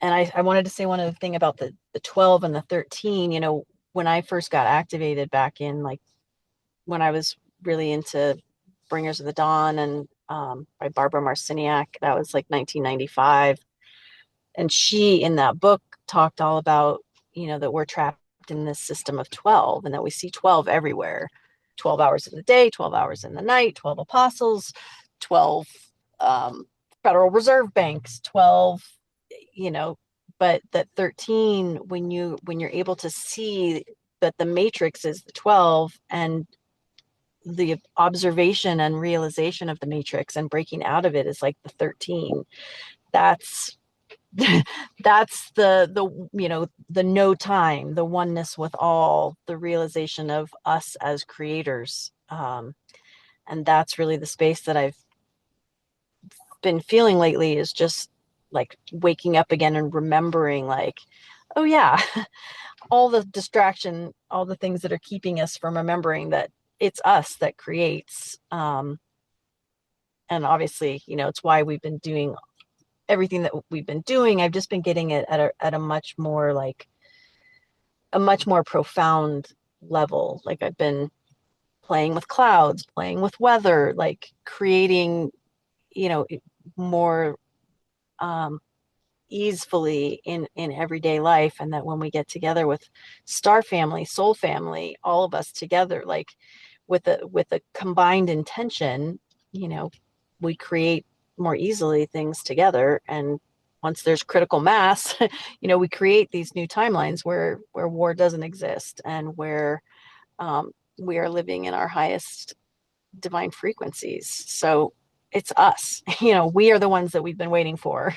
I wanted to say one other thing about the 12 and the 13. When I first got activated back in, like, when I was really into Bringers of the Dawn and by Barbara Marciniak, that was like 1995. And she, in that book, talked all about, that we're trapped in this system of 12 and that we see 12 everywhere. 12 hours in the day, 12 hours in the night, 12 apostles, 12 Federal Reserve banks, 12, but that 13, when you're able to see that the matrix is the 12, and the observation and realization of the matrix and breaking out of it is like the 13. That's that's the no time, the oneness with all, the realization of us as creators. And that's really the space that I've been feeling lately, is just like waking up again and remembering, like, oh yeah, all the distraction, all the things that are keeping us from remembering that it's us that creates. And obviously, it's why we've been doing everything that we've been doing. I've just been getting it at a much more profound level. Like, I've been playing with clouds, playing with weather, like creating, more easefully in everyday life. And that when we get together with star family, soul family, all of us together, like, with a combined intention, you know, we create more easily things together. And once there's critical mass, you know, we create these new timelines where war doesn't exist, and where we are living in our highest divine frequencies. So it's us, you know, we are the ones that we've been waiting for.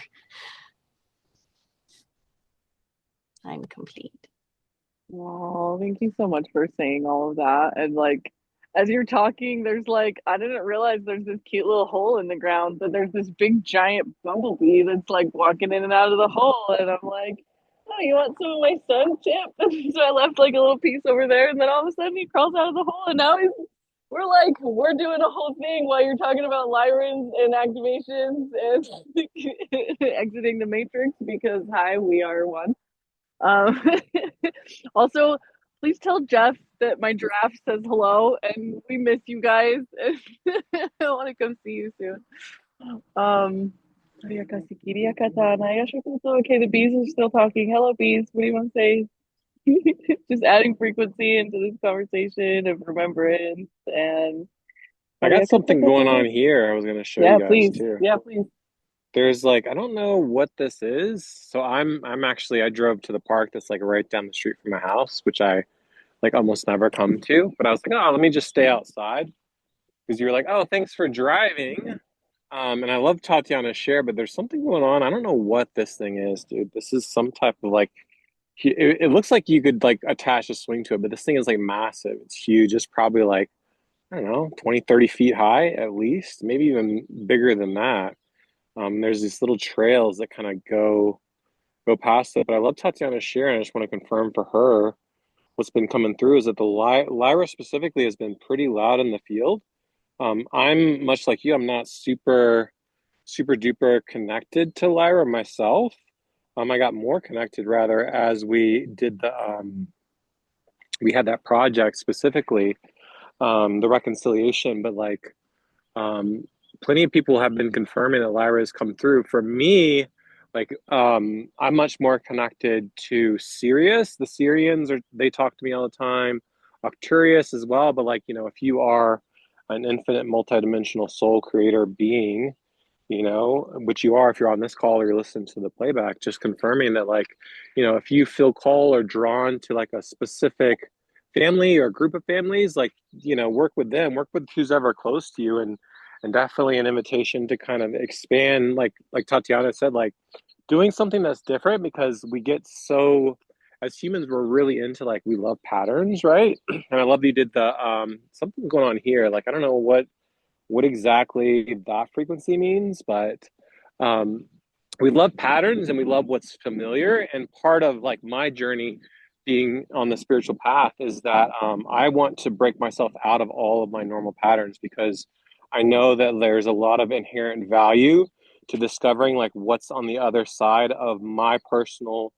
I'm complete. Oh, thank you so much for saying all of that. And like, as you're talking, there's like, I didn't realize there's this cute little hole in the ground, but there's this big giant bumblebee that's like walking in and out of the hole. And I'm like, oh, you want some of my sun chip? And so I left like a little piece over there. And then all of a sudden he crawls out of the hole. And now we're doing a whole thing while you're talking about Lyrans and activations and exiting the matrix because, hi, we are one. Um, also, please tell Jeff that my giraffe says hello and we miss you guys. I want to come see you soon. Okay, the bees are still talking. Hello, bees. What do you want to say? Just adding frequency into this conversation of remembrance and. I got something going on here I was going to show Yeah, you guys please. too. Yeah, please. There's like, I don't know what this is. So I'm actually, I drove to the park that's like right down the street from my house, which I like almost never come to. But I was like, oh, let me just stay outside because you were like, oh, thanks for driving. And I love Tatiana's share, but there's something going on. I don't know what this thing is, dude. This is some type of like, it looks like you could like attach a swing to it, but this thing is like massive. It's huge. It's probably like, I don't know, 20, 30 feet high at least, maybe even bigger than that. There's these little trails that kind of go past it. But I love Tatiana's share, and I just want to confirm for her what's been coming through is that the Lyra specifically has been pretty loud in the field. I'm much like you. I'm not super duper connected to Lyra myself. I got more connected rather as we did we had that project specifically, the reconciliation. But like, plenty of people have been confirming that Lyra has come through. For me, like, I'm much more connected to Sirius. The Syrians they talk to me all the time. Arcturius as well. But like, you know, if you are an infinite multidimensional soul creator being, you know, which you are if you're on this call or you're listening to the playback, just confirming that, like, you know, if you feel called or drawn to like a specific family or group of families, like, you know, work with them, work with who's ever close to you, and definitely an invitation to kind of expand, like Tatiana said, like doing something that's different, because we get so, as humans, we're really into like, we love patterns, right? And I love that you did the something going on here. Like, I don't know what exactly that frequency means, but um, we love patterns and we love what's familiar. And part of like my journey being on the spiritual path is that I want to break myself out of all of my normal patterns, because I know that there's a lot of inherent value to discovering like what's on the other side of my personal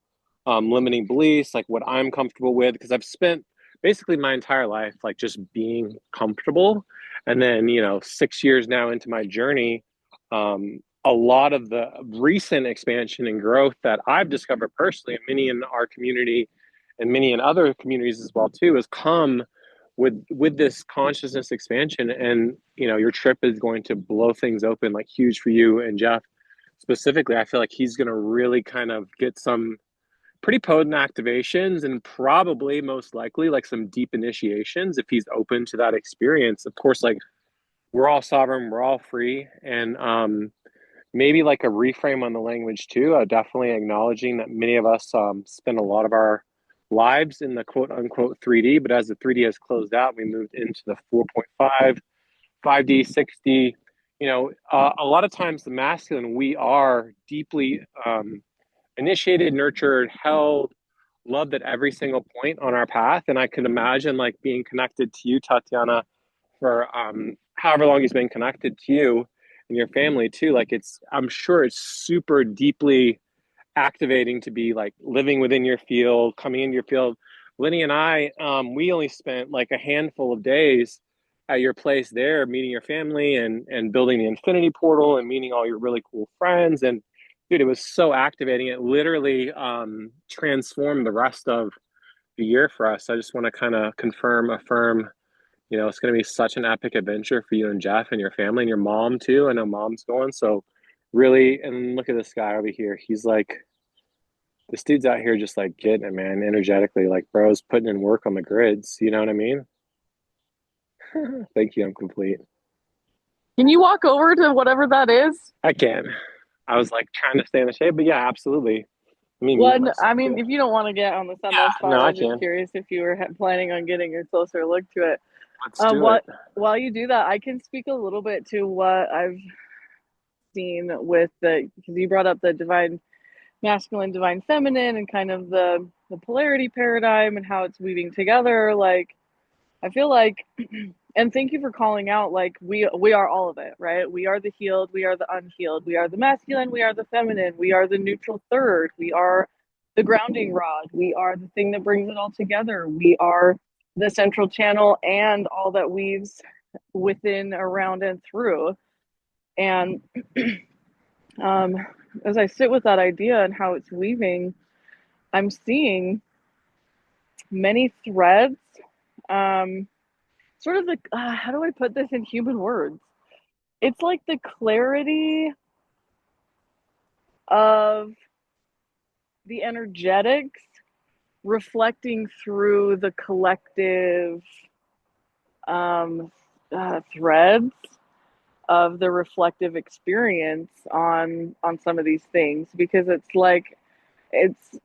limiting beliefs, like what I'm comfortable with, because I've spent basically my entire life like just being comfortable. And then, you know, 6 years now into my journey, a lot of the recent expansion and growth that I've discovered personally, and many in our community and many in other communities as well too, has come with this consciousness expansion. And you know, your trip is going to blow things open like huge for you and Jeff specifically. I feel like he's going to really kind of get some pretty potent activations, and probably most likely like some deep initiations if he's open to that experience. Of course, like, we're all sovereign, we're all free. And maybe like a reframe on the language too, definitely acknowledging that many of us spend a lot of our lives in the quote unquote 3D, but as the 3D has closed out, we moved into the 4.5, 5D, 6D. You know, a lot of times the masculine, we are deeply initiated, nurtured, held, loved at every single point on our path. And I could imagine like being connected to you, Tatiana, for however long he's been connected to you and your family too. Like, it's, I'm sure it's super deeply activating to be like living within your field, coming into your field. Leni and I, we only spent like a handful of days at your place there, meeting your family and building the infinity portal and meeting all your really cool friends. And dude, it was so activating. It literally transformed the rest of the year for us. I just want to kind of confirm, affirm, You know, it's going to be such an epic adventure for you and Jeff and your family and your mom too. I know mom's going. So really, and look at this guy over here. He's like, this dude's out here just like getting it, man, energetically. Like, bro's putting in work on the grids. You know what I mean? Thank you. I'm complete. Can you walk over to whatever that is? I can. I was like trying to stay in the shade, but yeah, absolutely. Let me mute Well, myself I mean, too. if you don't want to get on the sun, Yeah, that's fine. no, I I was just can. curious if you were planning on getting a closer look to it. Let's do What it. while you do that, I can speak a little bit to what I've seen with because you brought up the divine masculine, divine feminine, and kind of the polarity paradigm and how it's weaving together. Like, I feel like, and thank you for calling out. Like, we are all of it, right? We are the healed, we are the unhealed, we are the masculine, we are the feminine, we are the neutral third, we are the grounding rod, we are the thing that brings it all together, we are the central channel and all that weaves within, around, and through. And um, as I sit with that idea and how it's weaving, I'm seeing many threads. Sort of the how do I put this in human words? It's like the clarity of the energetics reflecting through the collective threads of the reflective experience on some of these things, because it's like it's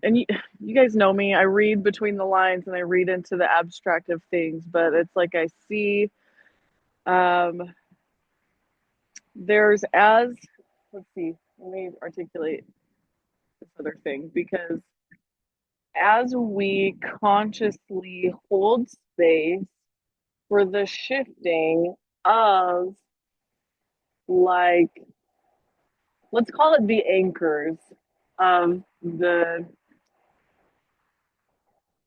and you guys know me, I read between the lines and I read into the abstract of things, but it's like I see um there's as let's see, let me articulate this other thing, because as we consciously hold space for the shifting of, like, let's call it the anchors of the,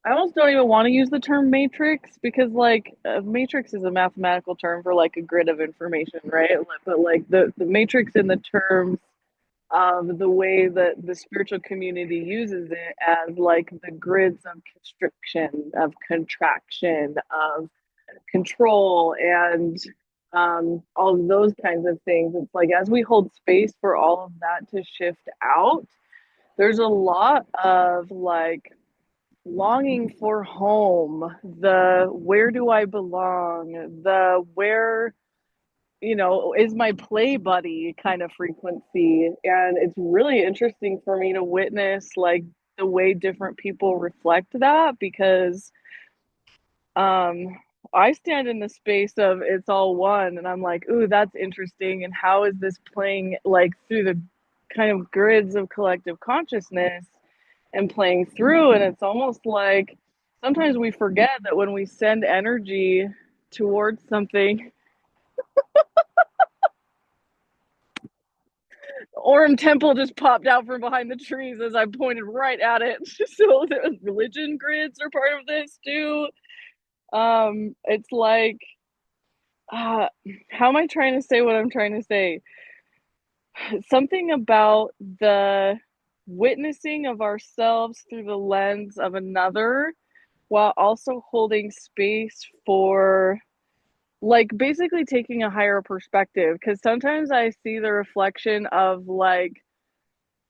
I almost don't even want to use the term matrix, because like a matrix is a mathematical term for like a grid of information, right? But like the matrix in the terms of the way that the spiritual community uses it as like the grids of constriction, of contraction, of control, and all of those kinds of things. It's like as we hold space for all of that to shift out, there's a lot of like longing for home, the where do I belong, the where, is my play buddy kind of frequency. And it's really interesting for me to witness like the way different people reflect that, because um I stand in the space of it's all one, and I'm like, ooh, that's interesting. And how is this playing like through the kind of grids of collective consciousness and playing through? And it's almost like sometimes we forget that when we send energy towards something, Orem Temple just popped out from behind the trees as I pointed right at it. So the religion grids are part of this too. It's like, how am I trying to say what I'm trying to say? Something about the witnessing of ourselves through the lens of another, while also holding space for, like, basically taking a higher perspective. Because sometimes I see the reflection of like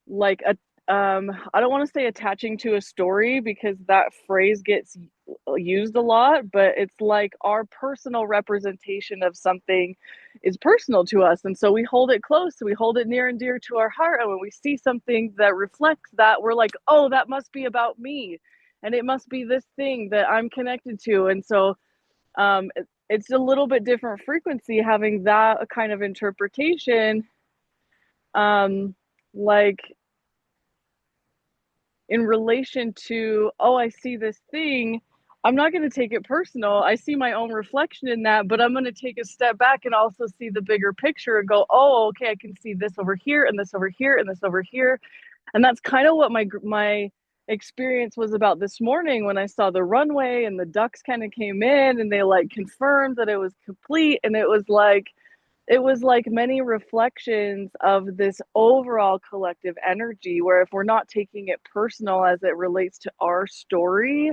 a I don't want to say attaching to a story, because that phrase gets used a lot, but it's like our personal representation of something is personal to us, and so we hold it close, we hold it near and dear to our heart, and when we see something that reflects that, we're like, oh, that must be about me, and it must be this thing that I'm connected to. And so it's a little bit different frequency having that kind of interpretation, like in relation to, oh, I see this thing, I'm not going to take it personal. I see my own reflection in that, but I'm going to take a step back and also see the bigger picture and go, oh, okay, I can see this over here and this over here and this over here. And that's kind of what my experience was about this morning when I saw the runway and the ducks kind of came in and they like confirmed that it was complete. And it was like many reflections of this overall collective energy, where if we're not taking it personal as it relates to our story,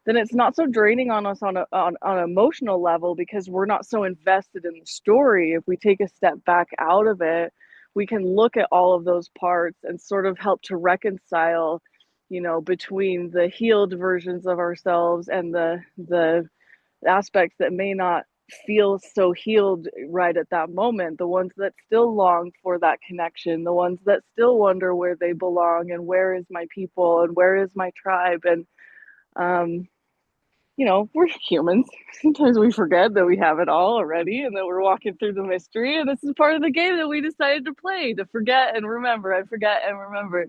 then it's not so draining on us on an emotional level, because we're not so invested in the story. If we take a step back out of it, we can look at all of those parts and sort of help to reconcile, between the healed versions of ourselves and the aspects that may not feel so healed right at that moment, the ones that still long for that connection, the ones that still wonder where they belong and where is my people and where is my tribe. And we're humans. Sometimes we forget that we have it all already and that we're walking through the mystery, and this is part of the game that we decided to play, to forget and remember. I forget and remember.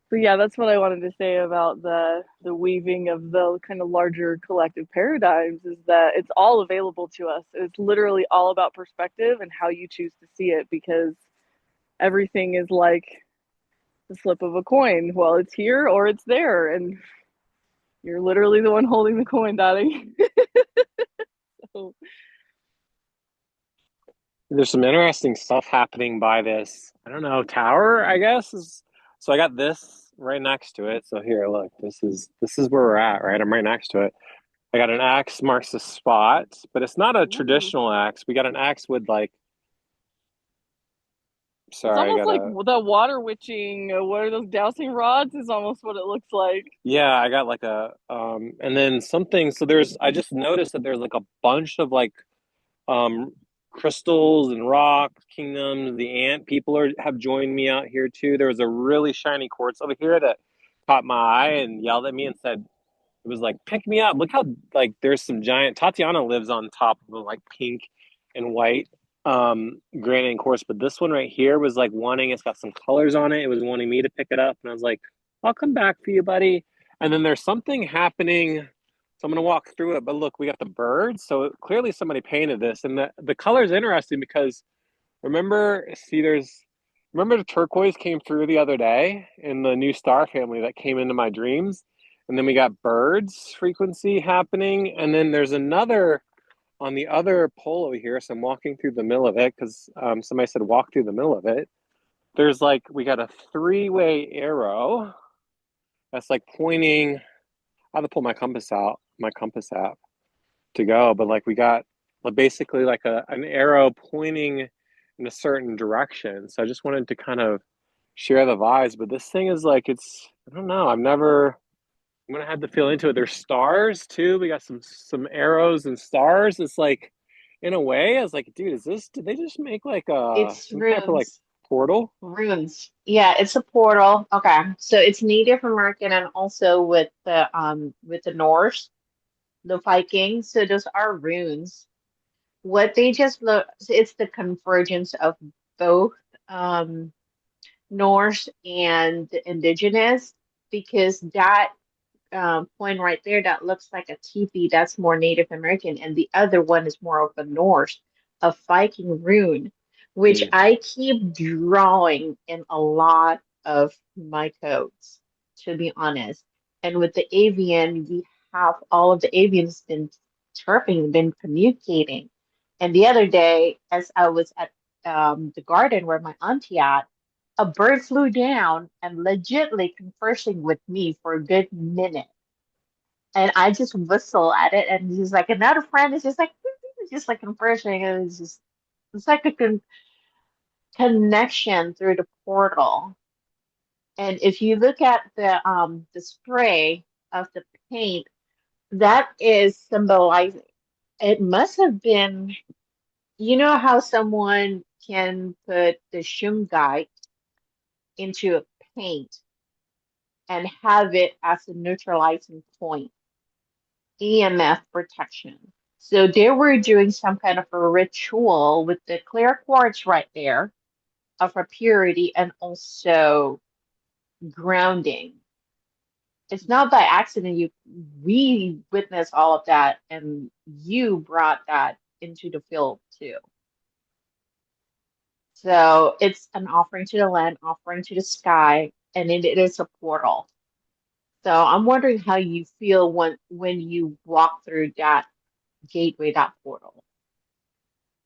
But yeah, that's what I wanted to say about the weaving of the kind of larger collective paradigms, is that it's all available to us. It's literally all about perspective and how you choose to see it, because everything is like the flip of a coin. Well, it's here or it's there, and you're literally the one holding the coin, darling. So, There's some interesting stuff happening by this, I don't know, tower, I guess. So I got this right next to it. So here, look, this is where we're at, right? I'm right next to it. I got an axe marks the spot, but it's not a ooh. traditional axe. We got an axe with like, It's sorry, I almost like gotta, the water witching. What are those dowsing rods? Is almost what it looks like. yeah, I got like and then something. So I just noticed that there's like a bunch of like, um, crystals and rock kingdoms. The ant people have joined me out here too. There was a really shiny quartz over here that caught my eye and yelled at me and said, it was like, pick me up. Look how like there's some giant. Tatiana lives on top of a like pink and white granite quartz, but this one right here was like wanting. It's got some colors on it. It was wanting me to pick it up, and I was like, I'll come back for you, buddy. And then there's something happening. So I'm gonna walk through it. But look, we got the birds. So clearly somebody painted this, and the color is interesting because remember, see, remember the turquoise came through the other day in the new star family that came into my dreams. And then we got birds frequency happening. And then there's another on the other pole over here. So I'm walking through the middle of it because somebody said walk through the middle of it. There's like, we got a three-way arrow that's like pointing. I have to pull my compass out, my compass app to go. But like we got basically like an arrow pointing in a certain direction. So I just wanted to kind of share the vibes. But this thing is like, I don't know. I'm gonna have to feel into it. There's stars too. We got some arrows and stars. It's like, in a way, I was like, dude, did they just make like It's some type of like runes. portal? Runes. Yeah, it's a portal. Okay. So it's Native American and also with the Norse, the Vikings. So those are runes. What they just look, it's the convergence of both um Norse and the indigenous, because that point right there that looks like a teepee, that's more Native American, and the other one is more of a Norse, a Viking rune, which Mm. I keep drawing in a lot of my codes, to be honest. And with the avian, we have all of the avians been chirping, been communicating. And the other day, as I was at the garden where my auntie at, a bird flew down and legitly conversing with me for a good minute. And I just whistle at it, and he's like, another friend is just like, just like conversing, and it's like a connection through the portal. And if you look at the spray of the paint, that is symbolizing. It must have been, you know how someone can put the shungite into a paint and have it as a neutralizing point, EMF protection. So they were doing some kind of a ritual with the clear quartz right there of a purity and also grounding. It's not by accident we witnessed all of that, and you brought that into the field too. So it's an offering to the land, offering to the sky, and it is a portal. So I'm wondering how you feel when you walk through that gateway, that portal.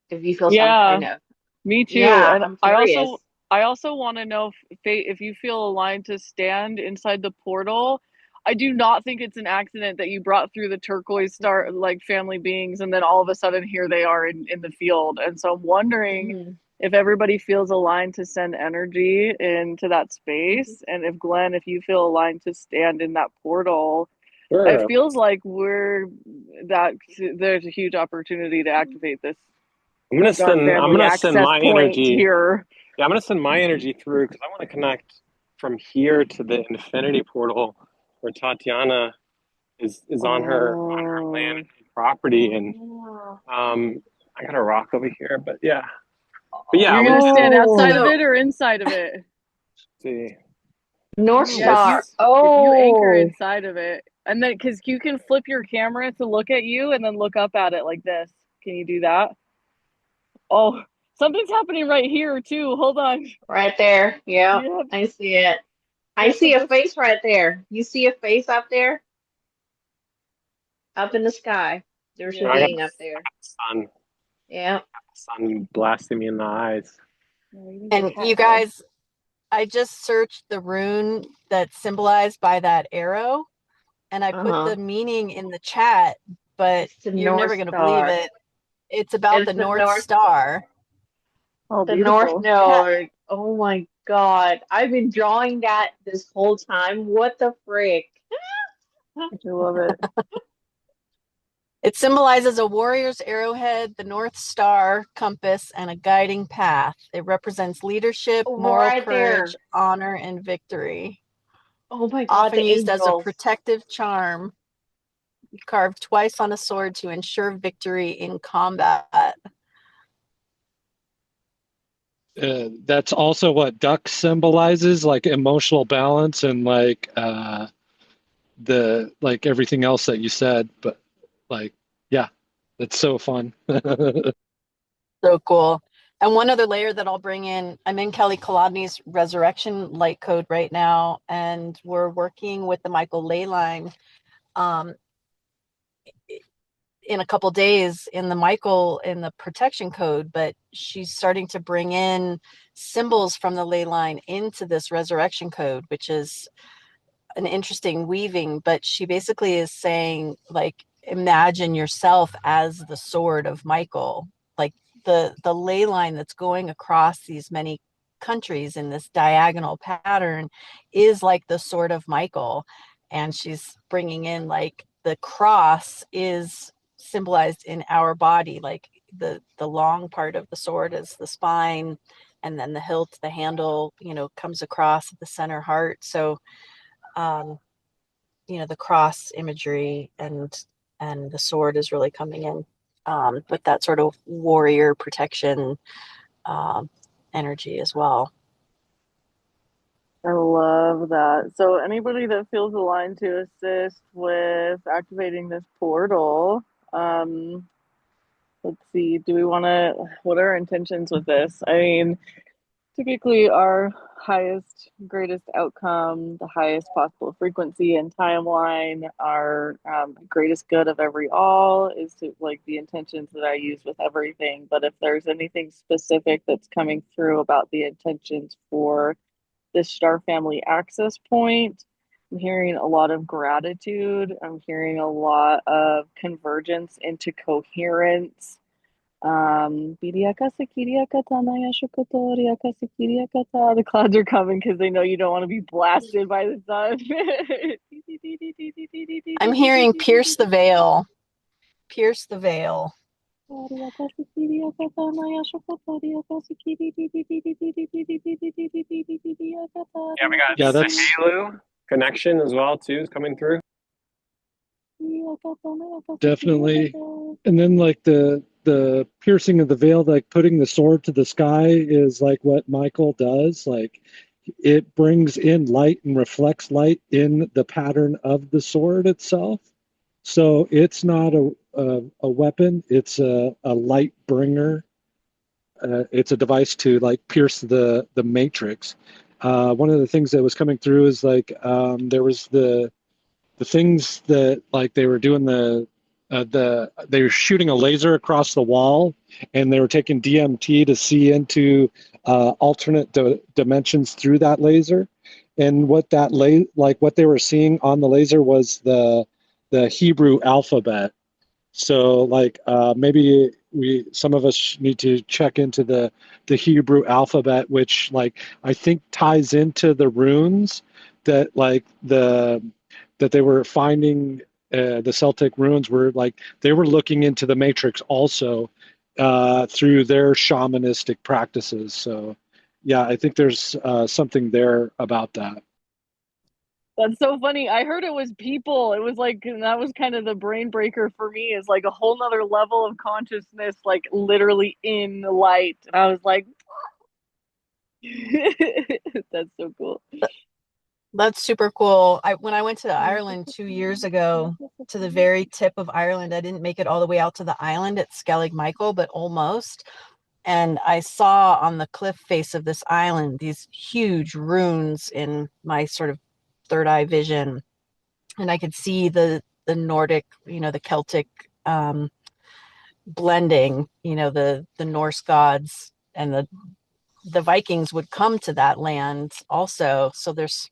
If you feel some Yeah, kind of, me too. yeah, And I'm I curious. also I also want to know if you feel aligned to stand inside the portal, I do not think it's an accident that you brought through the turquoise star like family beings, and then all of a sudden here they are in the field. And so I'm wondering Mhm. if everybody feels aligned to send energy into that Mhm. space, and if Glenn, if you feel aligned to stand in that portal. It Sure. feels like there's a huge opportunity to activate this star I'm family gonna send access my point energy. here. Yeah, I'm gonna send my energy through because I want to connect from here to the infinity portal where Tatiana is on her land Oh, and property, and Oh. I got a rock over here, but yeah, you're we gonna stand can outside of Oh. it or inside of it? see. North Yeah, if Star. Yes. you anchor Oh. inside of it, and then because you can flip your camera to look at you and then look up at it like this. Can you do that? Oh, something's happening right here too. Hold on. Right there. Yep. Yep, I see it. I there's see some a face right there. You see a face up there? Up in the sky. There's a I got yes. being up there. the sun, Yeah. sun blasting me in the eyes. And you guys, I just searched the rune that's symbolized by that arrow, and I put Uh-huh. the meaning in the chat, but It's the you're North never going to believe Star. it. It's about It's the the North North Star. Oh, the North beautiful. Node. Oh my God. I've been drawing that this whole time. What the frick? I love it. It symbolizes a warrior's arrowhead, the North Star compass, and a guiding path. It represents leadership, moral Right courage, there. honor, and victory. Oh my God, Often the used as a angels. protective charm, carved twice on a sword to ensure victory in combat. That's also what duck symbolizes, like emotional balance and like the like everything else that you said. But like, yeah, it's so fun. So cool. And one other layer that I'll bring in, I'm in Kelly Kolodny's Resurrection Light Code right now, and we're working with the Michael Ley line in a couple days in the protection code, but she's starting to bring in symbols from the ley line into this resurrection code, which is an interesting weaving. But she basically is saying, like, imagine yourself as the sword of Michael, like the ley line that's going across these many countries in this diagonal pattern is like the sword of Michael. And she's bringing in, like, the cross is symbolized in our body, like the long part of the sword is the spine, and then the hilt, the handle, comes across at the center heart. So um the cross imagery and the sword is really coming in with that sort of warrior protection um energy as well. I love that. So anybody that feels aligned to assist with activating this portal, um, let's see, what are our intentions with this? I mean, typically our highest, greatest outcome, the highest possible frequency and timeline, our greatest good of every all is to, like, the intentions that I use with everything. But if there's anything specific that's coming through about the intentions for this star family access point, I'm hearing a lot of gratitude. I'm hearing a lot of convergence into coherence. The clouds are coming because they know you don't want to be blasted by the sun. I'm hearing pierce the veil, pierce the veil. Yeah, we got Yeah, that's Sahalu connection as well too is coming through. definitely. And then like the piercing of the veil, like putting the sword to the sky is like what Michael does. Like it brings in light and reflects light in the pattern of the sword itself. So it's not a weapon, it's a light bringer. It's a device to like pierce the matrix. One of the things that was coming through is like there was the things that like they were doing they were shooting a laser across the wall, and they were taking DMT to see into alternate dimensions through that laser. And what that like what they were seeing on the laser was the Hebrew alphabet. So like maybe we some of us need to check into the Hebrew alphabet, which like I think ties into the runes that like that they were finding. The Celtic runes were like they were looking into the matrix also through their shamanistic practices. So yeah, I think there's something there about that. That's so funny. I heard it was people. It was like that was kind of the brain breaker for me, is like a whole nother level of consciousness, like literally in light. And I was like, that's so cool. That's super cool. When I went to Ireland 2 years ago, to the very tip of Ireland, I didn't make it all the way out to the island at Skellig Michael, but almost. And I saw on the cliff face of this island these huge runes in my sort of third eye vision, and I could see the Nordic, the Celtic blending, the Norse gods and the Vikings would come to that land also. So there's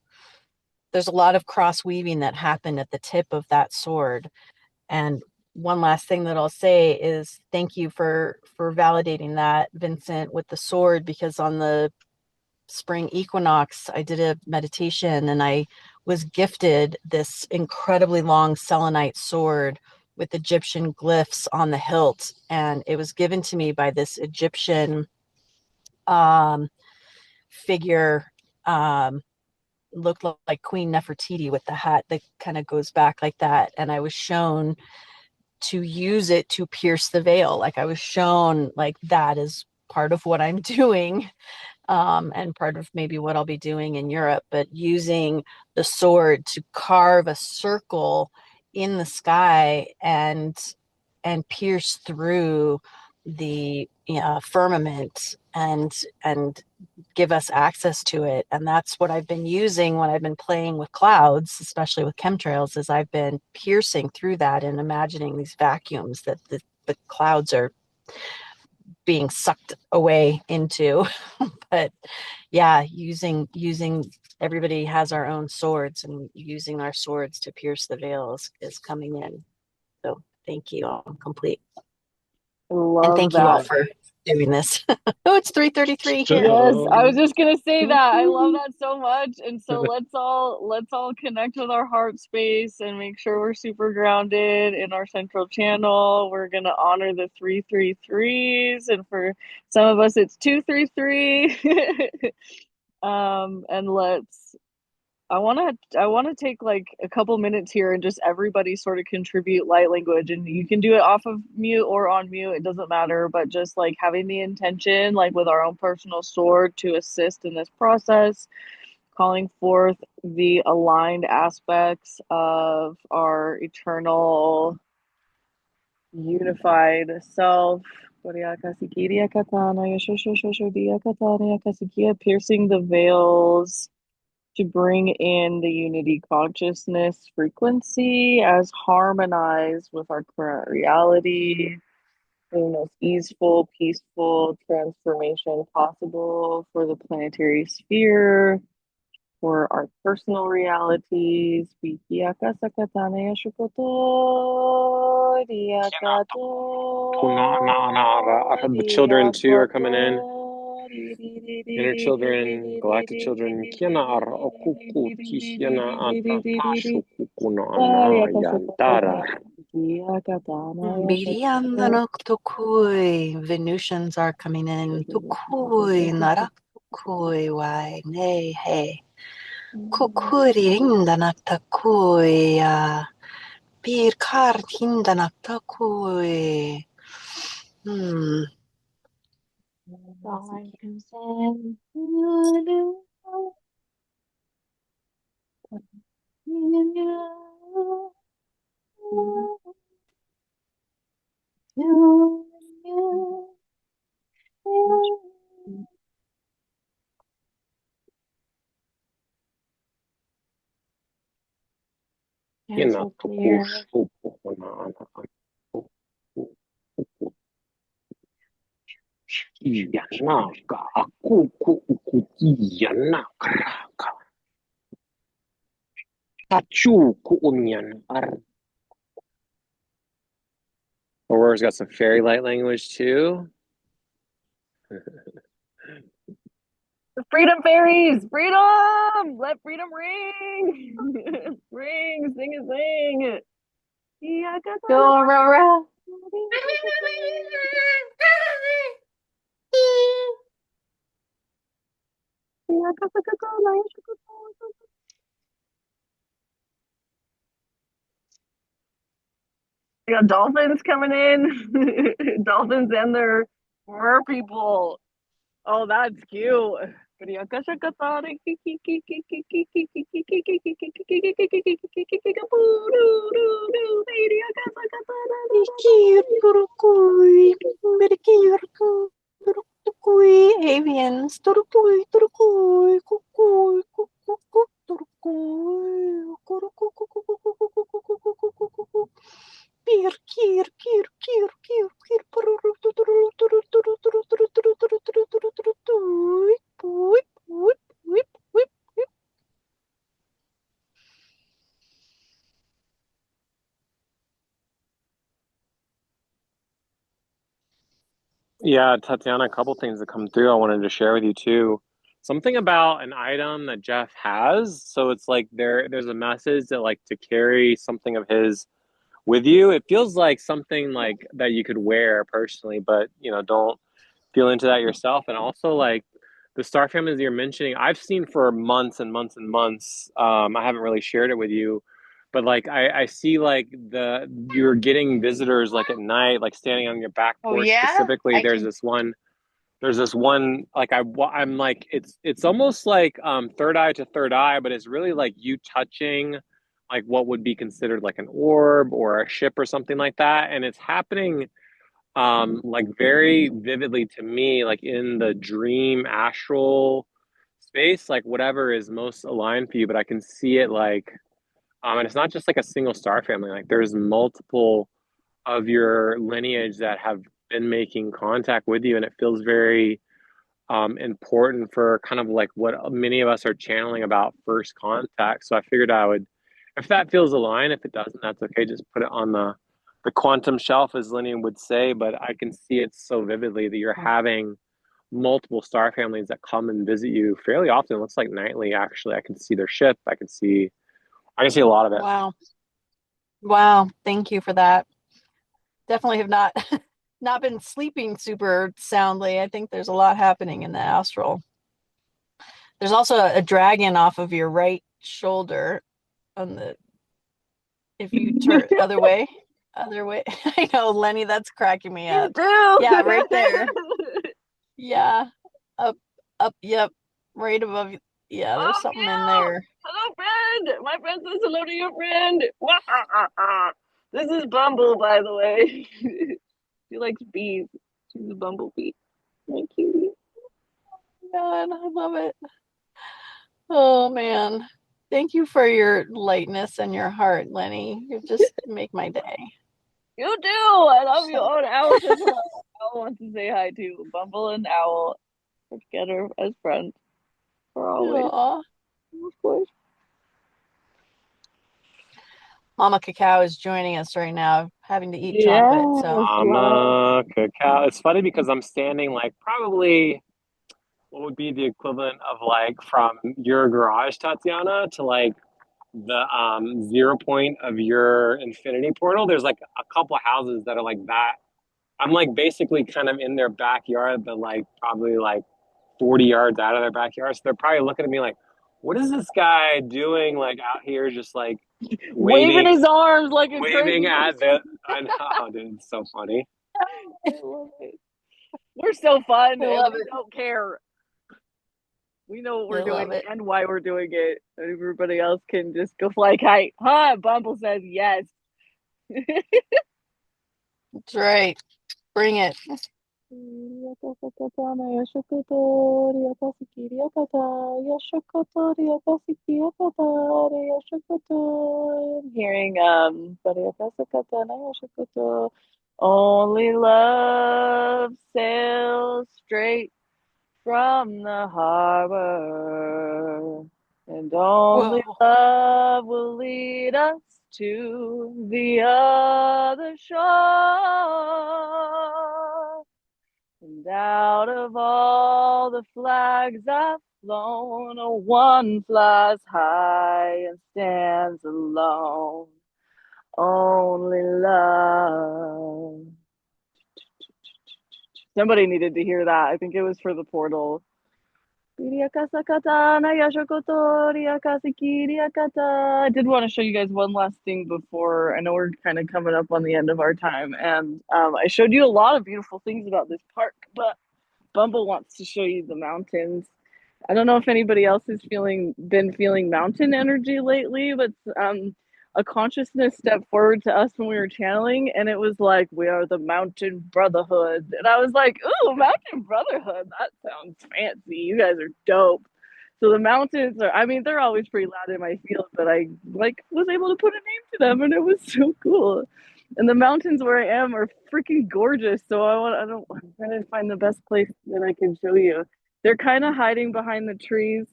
a lot of cross weaving that happened at the tip of that sword. And one last thing that I'll say is thank you for validating that, Vincent, with the sword, because on the spring equinox, I did a meditation and I was gifted this incredibly long selenite sword with Egyptian glyphs on the hilt. And it was given to me by this Egyptian um, figure, looked like Queen Nefertiti with the hat that kind of goes back like that. And I was shown to use it to pierce the veil. Like I was shown like that is part of what I'm doing, and part of maybe what I'll be doing in Europe, but using the sword to carve a circle in the sky and pierce through the firmament and give us access to it. And that's what I've been using when I've been playing with clouds, especially with chemtrails, is I've been piercing through that and imagining these vacuums that the clouds are being sucked away into. But yeah, using everybody has our own swords, and using our swords to pierce the veils is coming in. So thank you. I'm complete. I And love thank you all that. for doing this. Oh, it's 3:33 here. Yes, I was So just gonna say that. I love that so much. And so let's all connect with our heart space and make sure we're super grounded in our central channel. We're gonna honor the 333s, and for some of us it's 233. And I want to take like a couple minutes here and just everybody sort of contribute light language, and you can do it off of mute or on mute, it doesn't matter, but just like having the intention like with our own personal sword to assist in this process, calling forth the aligned aspects of our eternal unified self, piercing the veils to bring in the unity consciousness frequency as harmonized with our current reality, the most easeful, peaceful transformation possible for the planetary sphere, for our personal realities. The children too are coming in. Inner children, galactic children. Biriandano tukui. Venusians are coming in. Tukui narak tukui wai nay hey. Kukuri rindanak takui. Bir kart hindanak takui. Dawn comes in. Cancel clear. Hachu kuunyan. Aurora's got some fairy light language too. Freedom fairies, freedom! Let freedom ring! Ring, sing a sing. Go, Aurora. We got dolphins coming in. Dolphins and their mer people. Oh, that's cute. Avians. Turquoise, turquoise, turquoise, turquoise, turquoise, turquoise. Kir, kir, kir, kir, kir, kir. Yeah, Tatiana, a couple things that come through I wanted to share with you too. Something about an item that Jeff has. So it's like there's a message that like to carry something of his with you. It feels like something like that you could wear personally, but don't feel into that yourself. And also like the star families you're mentioning, I've seen for months and months and months. I haven't really shared it with you, but like I see like you're getting visitors like at night, like standing on your back Oh porch yeah, specifically. I can. There's this one like I'm like it's almost like third eye to third eye, but it's really like you touching like what would be considered like an orb or a ship or something like that, and it's happening like very vividly to me, like in the dream astral space, like whatever is most aligned for you. But I can see it like, and it's not just like a single star family. Like there's multiple of your lineage that have been making contact with you, and it feels very important for kind of like what many of us are channeling about first contact. So I figured I would, if that feels aligned, if it doesn't, that's okay. Just put it on the quantum shelf, as Leni would say. But I can see it so vividly that you're having multiple star families that come and visit you fairly often. It looks like nightly, actually. I can see their ship. I can see a lot of it. Wow. Wow. Thank you for that. Definitely have not not been sleeping super soundly. I think there's a lot happening in the astral. There's also a dragon off of your right shoulder on the if you turn other way. I know, Leni, that's cracking me You up. do. Yeah, right there. Yeah. Up yep. Right above you. Yeah, there's Oh something in yeah. there. Hello, friend. My friend says hello to your friend. This is Bumble, by the way. She likes bees. She's a bumblebee. Thank you. God, I love it. Oh man. Thank you for your lightness and your heart, Leni. You just make my day. You do. I love you. So, Oh, and Owl says hello. Owl wants to say hi too. Bumble and Owl are together as friends for always. aw. Of course. Mama Cacao is joining us right now, having to eat chocolate. So, Yes, love. Cacao. It's funny because I'm standing like probably what would be the equivalent of like from your garage, Tatiana, to like the 0 point of your infinity portal. There's like a couple houses that are like that. I'm like basically kind of in their backyard, but like probably like 40 yards out of their backyard. So they're probably looking at me like, what is this guy doing like out here just like Waving waving his arms like a waving crazy at person. the I know, dude, it's so funny. I love it. We're so fun I and love we it. don't care. We know what I we're love doing it. and why we're doing it. Everybody else can just go fly kite. Huh? Bumble says yes. That's right. Bring it. Hearing only love sails straight from the harbor, and And only Whoa. love will lead us to the other shore. And out of all the flags I've flown, one flies high and stands alone. Only love. Somebody needed to hear that. I think it was for the portal. I did want to show you guys one last thing before. I know we're kind of coming up on the end of our time, and I showed you a lot of beautiful things about this park, but Bumble wants to show you the mountains. I don't know if anybody else has been feeling mountain energy lately, but a consciousness stepped forward to us when we were channeling, and it was like, we are the Mountain Brotherhood. And I was like, ooh, Mountain Brotherhood, that sounds fancy. You guys are dope. So the mountains are, I mean, they're always pretty loud in my field, but I was able to put a name to them, and it was so cool. And the mountains where I am are freaking gorgeous. So I'm trying to find the best place that I can show you. They're kind of hiding behind the trees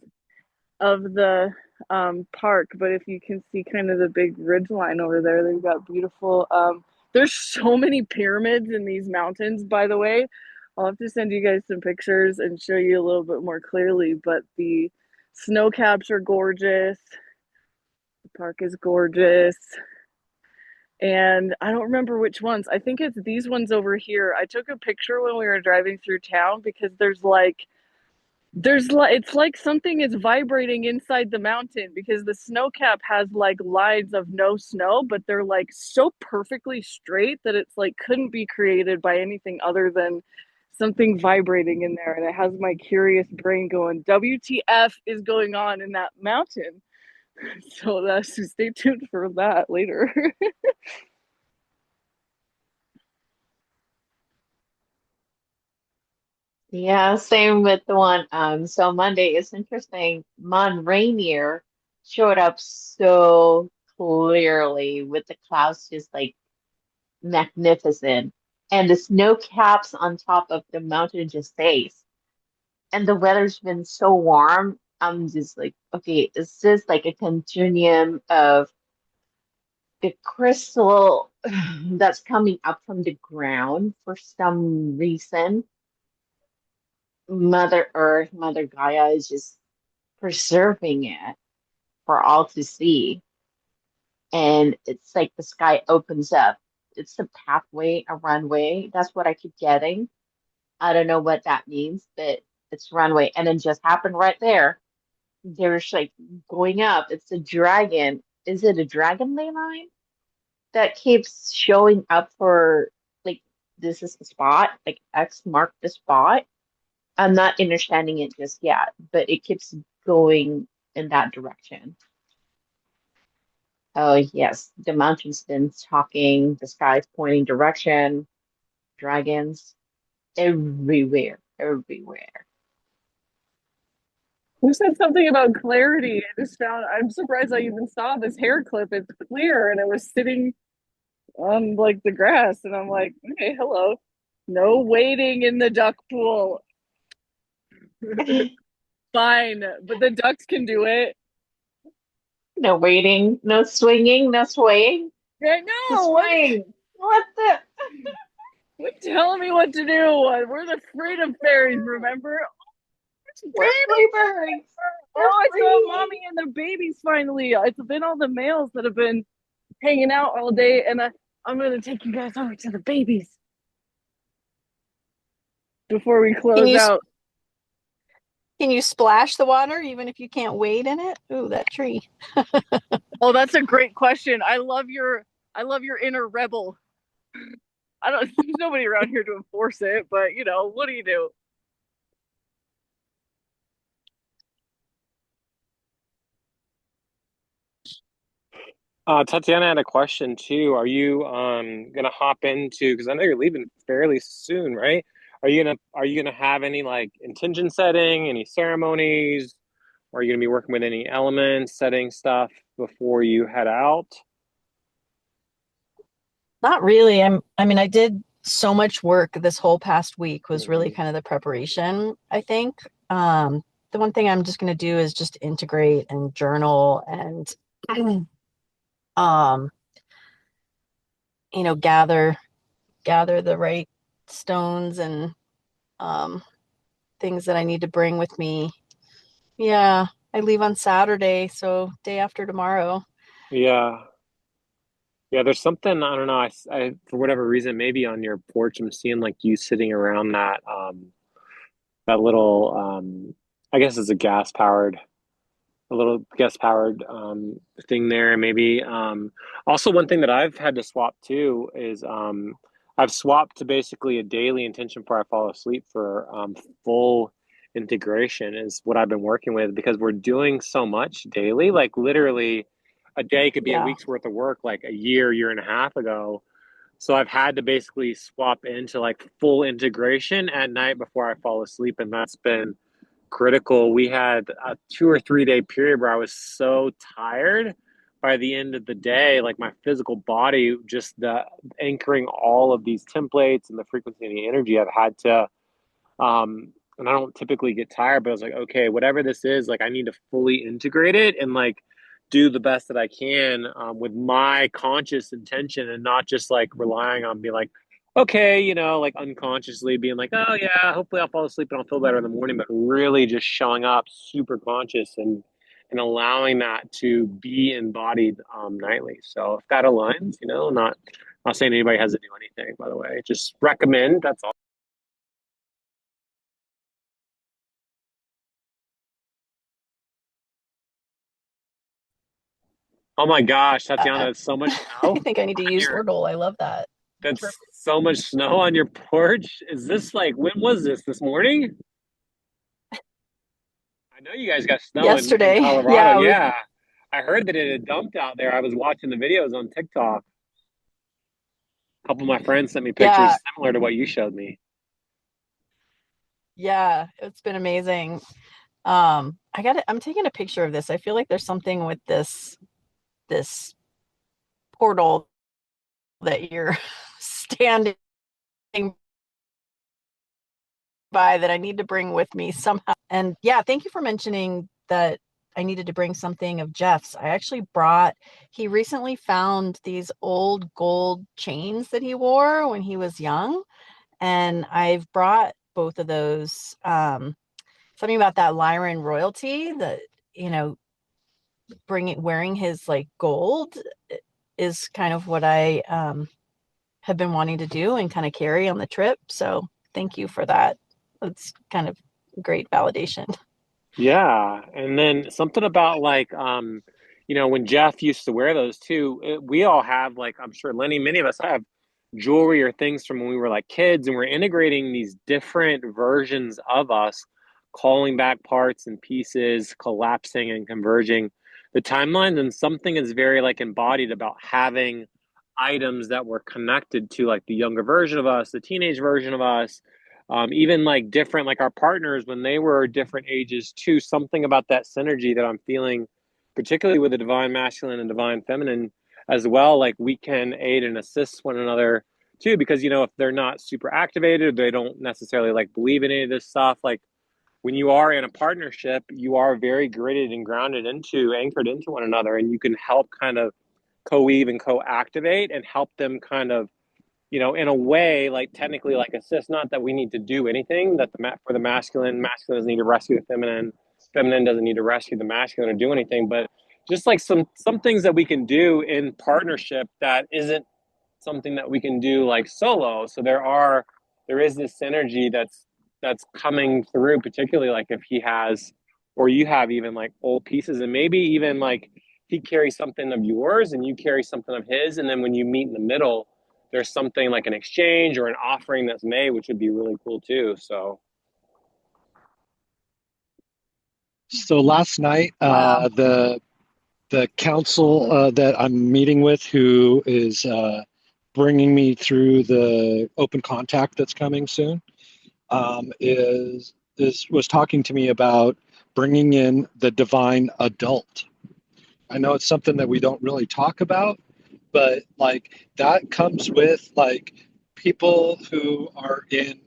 of the park, but if you can see kind of the big ridge line over there, they've got beautiful. There's so many pyramids in these mountains, by the way. I'll have to send you guys some pictures and show you a little bit more clearly, but the snow caps are gorgeous. The park is gorgeous. And I don't remember which ones. I think it's these ones over here. I took a picture when we were driving through town because it's like something is vibrating inside the mountain because the snow cap has like lines of no snow, but they're like so perfectly straight that it's like couldn't be created by anything other than something vibrating in there. And it has my curious brain going, WTF is going on in that mountain? So stay tuned for that later. Yeah, same with the one. So Monday is interesting. Mon Rainier showed up so clearly with the clouds just like magnificent. And the snow caps on top of the mountain just stays. And the weather's been so warm. I'm just like, okay, is this like a continuum of the crystal that's coming up from the ground for some reason? Mother Earth, Mother Gaia is just preserving it for all to see. And it's like the sky opens up. It's a pathway, a runway. That's what I keep getting. I don't know what that means, but it's runway. And it just happened right there. There's like going up. It's a dragon. Is it a dragon ley line that keeps showing up for like this is the spot, like X marked the spot? I'm not understanding it just yet, but it keeps going in that direction. Oh, yes, the mountain's been talking, the sky's pointing direction, dragons everywhere, everywhere. Who said something about clarity? I'm surprised I even saw this hair clip. It's clear and it was sitting on like the grass. And I'm like, okay, hello. No wading in the duck pool. Fine, but the ducks can do it. No waiting, no swinging, no swaying. Yeah, The no, swing. What the? what tell me what to do? We're the freedom fairies, remember? We're free birds. We're Oh, I saw free. mommy and the babies finally. It's been all the males that have been hanging out all day, and I'm gonna take you guys over to the babies before we Can close you out. can you splash the water even if you can't wade in it? Ooh, that tree. Oh, that's a great question. I love your inner rebel. There's nobody around here to enforce it, but what do you do? Tatiana had a question too. Are you gonna hop into, because I know you're leaving fairly soon, right? Are you gonna have any like intention setting, any ceremonies? Or are you gonna be working with any elements, setting stuff before you head out? Not really. I mean, I did so much work this whole past week was really Mhm. kind of the preparation, I think. Um, the one thing I'm just going to do is just integrate and journal and, um, gather the right stones and things that I need to bring with me. Yeah, I leave on Saturday, so day after tomorrow. Yeah. Yeah, there's something, I don't know, for whatever reason, maybe on your porch, I'm seeing like you sitting around that little, I guess it's a little gas powered thing there. Maybe also one thing that I've had to swap too is I've swapped to basically a daily intention before I fall asleep for full integration is what I've been working with because we're doing so much daily. Like literally a day could be a Yeah. week's worth of work like a year and a half ago. So I've had to basically swap into like full integration at night before I fall asleep, and that's been critical. We had a 2 or 3 day period where I was so tired by the end of the day, like my physical body, just the anchoring all of these templates and the frequency and the energy. I've had to, and I don't typically get tired, but I was like, okay, whatever this is, like I need to fully integrate it and like do the best that I can with my conscious intention and not just like relying on being like, okay, like unconsciously being like, oh yeah, hopefully I'll fall asleep and I'll feel better in the morning, but really just showing up super conscious and allowing that to be embodied nightly. So if that aligns, not saying anybody has to do anything, by the way, just recommend. That's all. Oh my gosh, Tatiana, I that's so much snow think I need to on use your Wordle. I love that. that's so much snow on your porch. Is this like when was this morning? I know you guys got snow in Yesterday, Colorado. yeah, we Yeah. I heard that it had dumped out there. I was watching the videos on TikTok. A couple of my friends sent me yeah, pictures similar to what you showed me. yeah, it's been amazing. I'm taking a picture of this. I feel like there's something with this portal that you're standing by that I need to bring with me somehow. And yeah, thank you for mentioning that I needed to bring something of Jeff's. He recently found these old gold chains that he wore when he was young. And I've brought both of those. Something about that Lyran royalty that, you know, wearing his like gold is kind of what I have been wanting to do and kind of carry on the trip. So thank you for that. That's kind of great validation. Yeah, and then something about like when Jeff used to wear those too, we all have like I'm sure Lenny, many of us have jewelry or things from when we were like kids, and we're integrating these different versions of us, calling back parts and pieces, collapsing and converging the timelines, and something is very like embodied about having items that were connected to like the younger version of us, the teenage version of us, even like different, like our partners when they were different ages too. Something about that synergy that I'm feeling, particularly with the divine masculine and divine feminine as well. Like we can aid and assist one another too, because if they're not super activated, they don't necessarily like believe in any of this stuff. Like when you are in a partnership, you are very gridded and anchored into one another, and you can help kind of co-weave and co-activate and help them kind of in a way, like technically, like assist. Not that we need to do anything. That for the masculine doesn't need to rescue the feminine. Feminine doesn't need to rescue the masculine or do anything. But just like some things that we can do in partnership that isn't something that we can do like solo. So there is this synergy that's coming through, particularly like if he has or you have even like old pieces, and maybe even like he carries something of yours and you carry something of his, and then when you meet in the middle, there's something like an exchange or an offering that's made, which would be really cool too. So So last night, Wow. the council that I'm meeting with, who is bringing me through the open contact that's coming soon, is was talking to me about bringing in the divine adult. I know it's something that we don't really talk about, but like that comes with like people who are in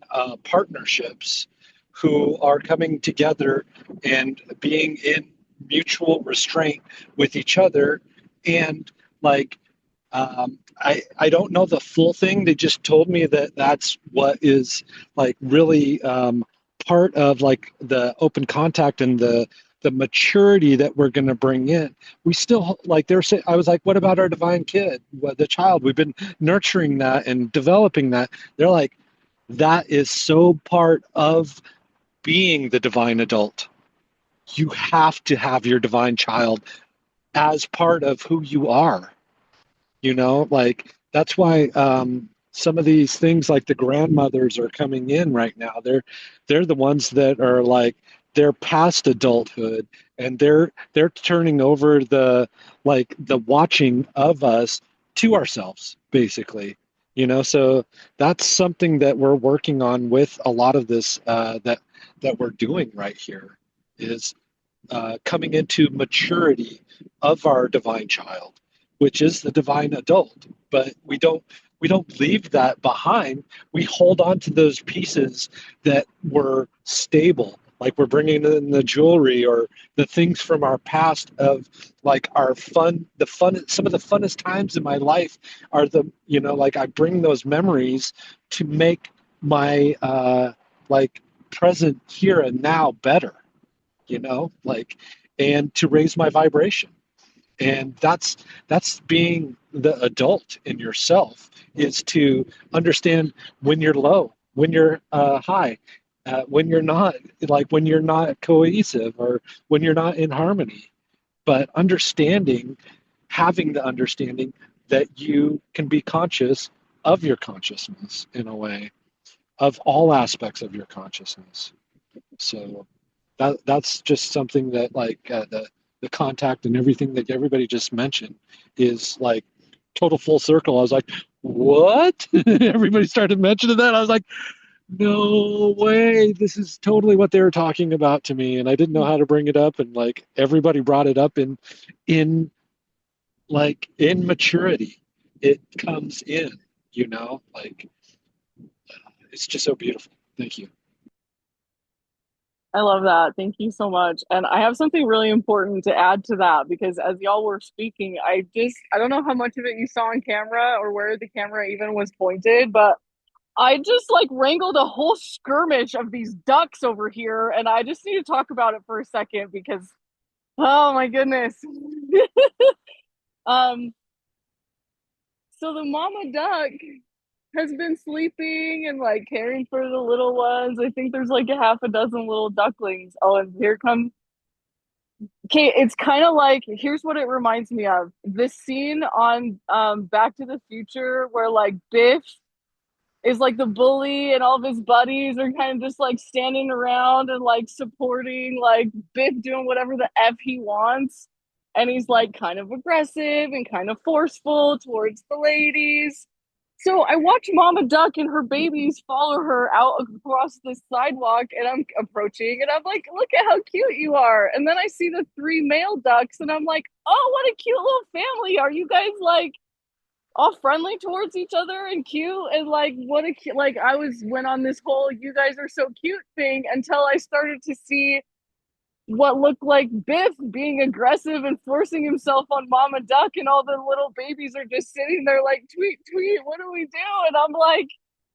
partnerships who are coming together and being in mutual restraint with each other. And like, I don't know the full thing. They just told me that that's what is like really part of like the open contact and the maturity that we're going to bring in. We still like they're saying. I was like, what about our divine kid, the child? We've been nurturing that and developing that. They're like, that is so part of being the divine adult. You have to have your divine child as part of who you are. Like that's why some of these things like the grandmothers are coming in right now. They're the ones that are like they're past adulthood and they're turning over the watching of us to ourselves basically. So that's something that we're working on with a lot of this that we're doing right here is coming into maturity of our divine child, which is the divine adult. But we don't leave that behind. We hold on to those pieces that were stable, like we're bringing in the jewelry or the things from our past of like our fun, some of the funnest times in my life are like I bring those memories to make my like present here and now better, like, and to raise my vibration. And that's being the adult in yourself, is to understand when you're low, when you're high, when you're not, like when you're not cohesive or when you're not in harmony. But having the understanding that you can be conscious of your consciousness in a way, of all aspects of your consciousness. So that's just something that like the contact and everything that everybody just mentioned is like total full circle. I was like, what? Everybody started mentioning that. I was like, no way. This is totally what they were talking about to me, and I didn't know how to bring it up. And like everybody brought it up in like in maturity. It comes in, like it's just so beautiful. Thank you. I love that. Thank you so much. And I have something really important to add to that because as y'all were speaking, I don't know how much of it you saw on camera or where the camera even was pointed, but I just like wrangled a whole skirmish of these ducks over here, and I just need to talk about it for a second because, oh my goodness. um, so the mama duck has been sleeping and like caring for the little ones. I think there's like a half a dozen little ducklings. Oh, and here come. Okay, it's kind of like here's what it reminds me of. This scene on Back to the Future where like Biff is like the bully and all of his buddies are kind of just like standing around and like supporting like Biff doing whatever the F he wants. And he's like kind of aggressive and kind of forceful towards the ladies. So I watch Mama Duck and her babies follow her out across the sidewalk, and I'm approaching, and I'm like, "Look at how cute you are!" And then I see the three male ducks, and I'm like, "Oh, what a cute little family! Are you guys like all friendly towards each other and cute?" And like, what a cute! Like went on this whole "you guys are so cute" thing until I started to see what looked like Biff being aggressive and forcing himself on Mama Duck, and all the little babies are just sitting there like, tweet, tweet, what do we do? And I'm like,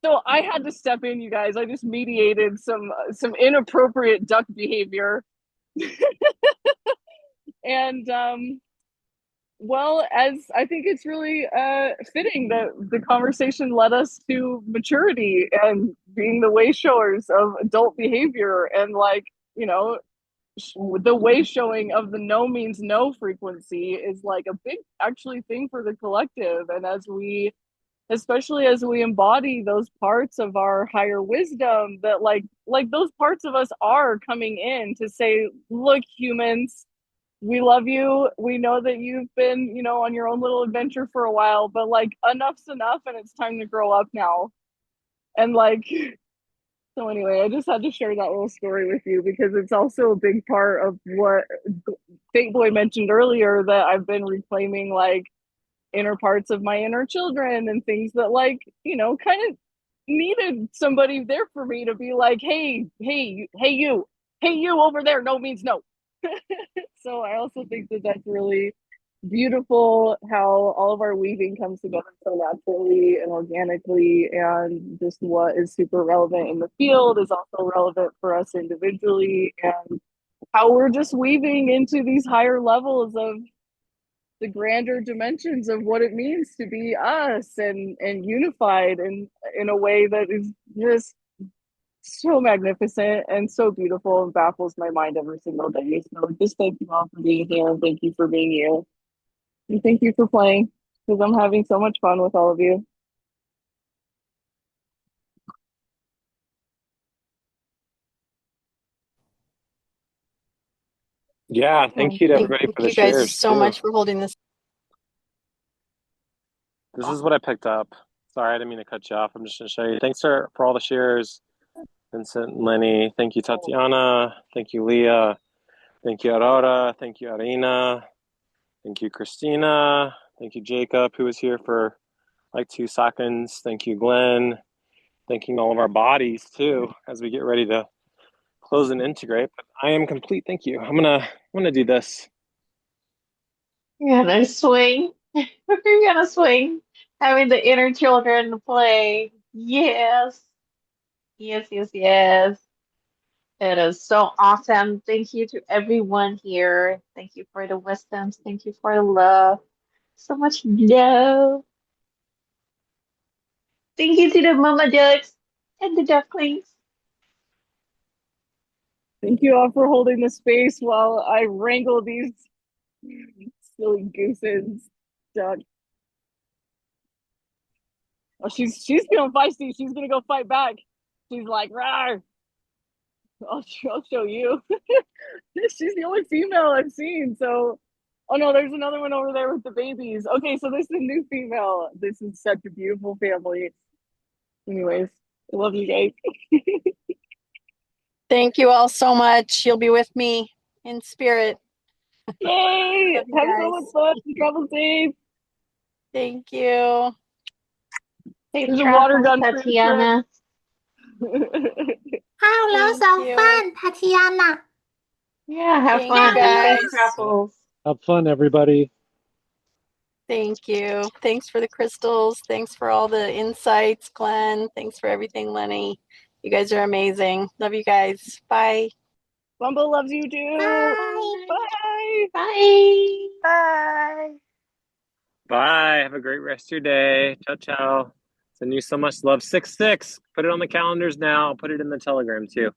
so I had to step in, you guys. I just mediated some inappropriate duck behavior. And well, as I think it's really fitting that the conversation led us to maturity and being the way showers of adult behavior, and like, you know, the way showing of the no means no frequency is like a big actually thing for the collective. And especially as we embody those parts of our higher wisdom, that like those parts of us are coming in to say, look, humans, we love you, we know that you've been, on your own little adventure for a while, but like enough's enough and it's time to grow up now. And like, so anyway, I just had to share that little story with you because it's also a big part of what Fateboi mentioned earlier, that I've been reclaiming like inner parts of my inner children and things that like, kind of needed somebody there for me to be like, hey you over there, no means no. So I also think that that's really beautiful how all of our weaving comes together so naturally and organically, and just what is super relevant in the field is also relevant for us individually, and how we're just weaving into these higher levels of the grander dimensions of what it means to be us and unified in a way that is just so magnificent and so beautiful and baffles my mind every single day. So just thank you all for being here, and thank you for being you. And thank you for playing, because I'm having so much fun with all of you. Yeah, thank you to Thank everybody for the you guys shares so too. much for holding this. This is what I picked up. Sorry, I didn't mean to cut you off. I'm just going to show you. Thanks for all the shares, Vincent and Lenny. Thank you, Tatiana. Thank you, Leah. Thank you, Aurora. Thank you, Arina. Thank you, Christina. Thank you, Jacob, who was here for like 2 seconds. Thank you, Glenn. Thanking all of our bodies too as we get ready to close and integrate. But I am complete. Thank you. I'm gonna do this. You're gonna swing. You're gonna swing. Having the inner children play. Yes. Yes, yes, yes. It is so awesome. Thank you to everyone here. Thank you for the wisdoms. Thank you for the love. So much love. Thank you to the mama ducks and the ducklings. Thank you all for holding the space while I wrangle these silly gooses. Duck. Oh, she's feeling feisty. She's gonna go fight back. She's like, "Rawr!" I'll show you. She's the only female I've seen. So, oh no, there's another one over there with the babies. Okay, so this is a new female. This is such a beautiful family. Anyways, I love you guys. Thank you all so much. You'll be with me in spirit. Yay! Love you Have so much guys. fun. Travel safe. Thank you. Safe There's a water travels, gun for your trip. Tatiana. Thank you. 好，แล้วสอง饭，Tatiana。Yeah, have Thank you fun and safe guys. travels. Have fun, everybody. Thank you. Thanks for the crystals. Thanks for all the insights, Glenn. Thanks for everything, Lenny. You guys are amazing. Love you guys. Bye. Bumble loves you too. Bye. Bye. Bye. Bye. Bye. Have a great rest of your day. Ciao, ciao. Send you so much love. 6/6. Put it on the calendars now. Put it in the Telegram too.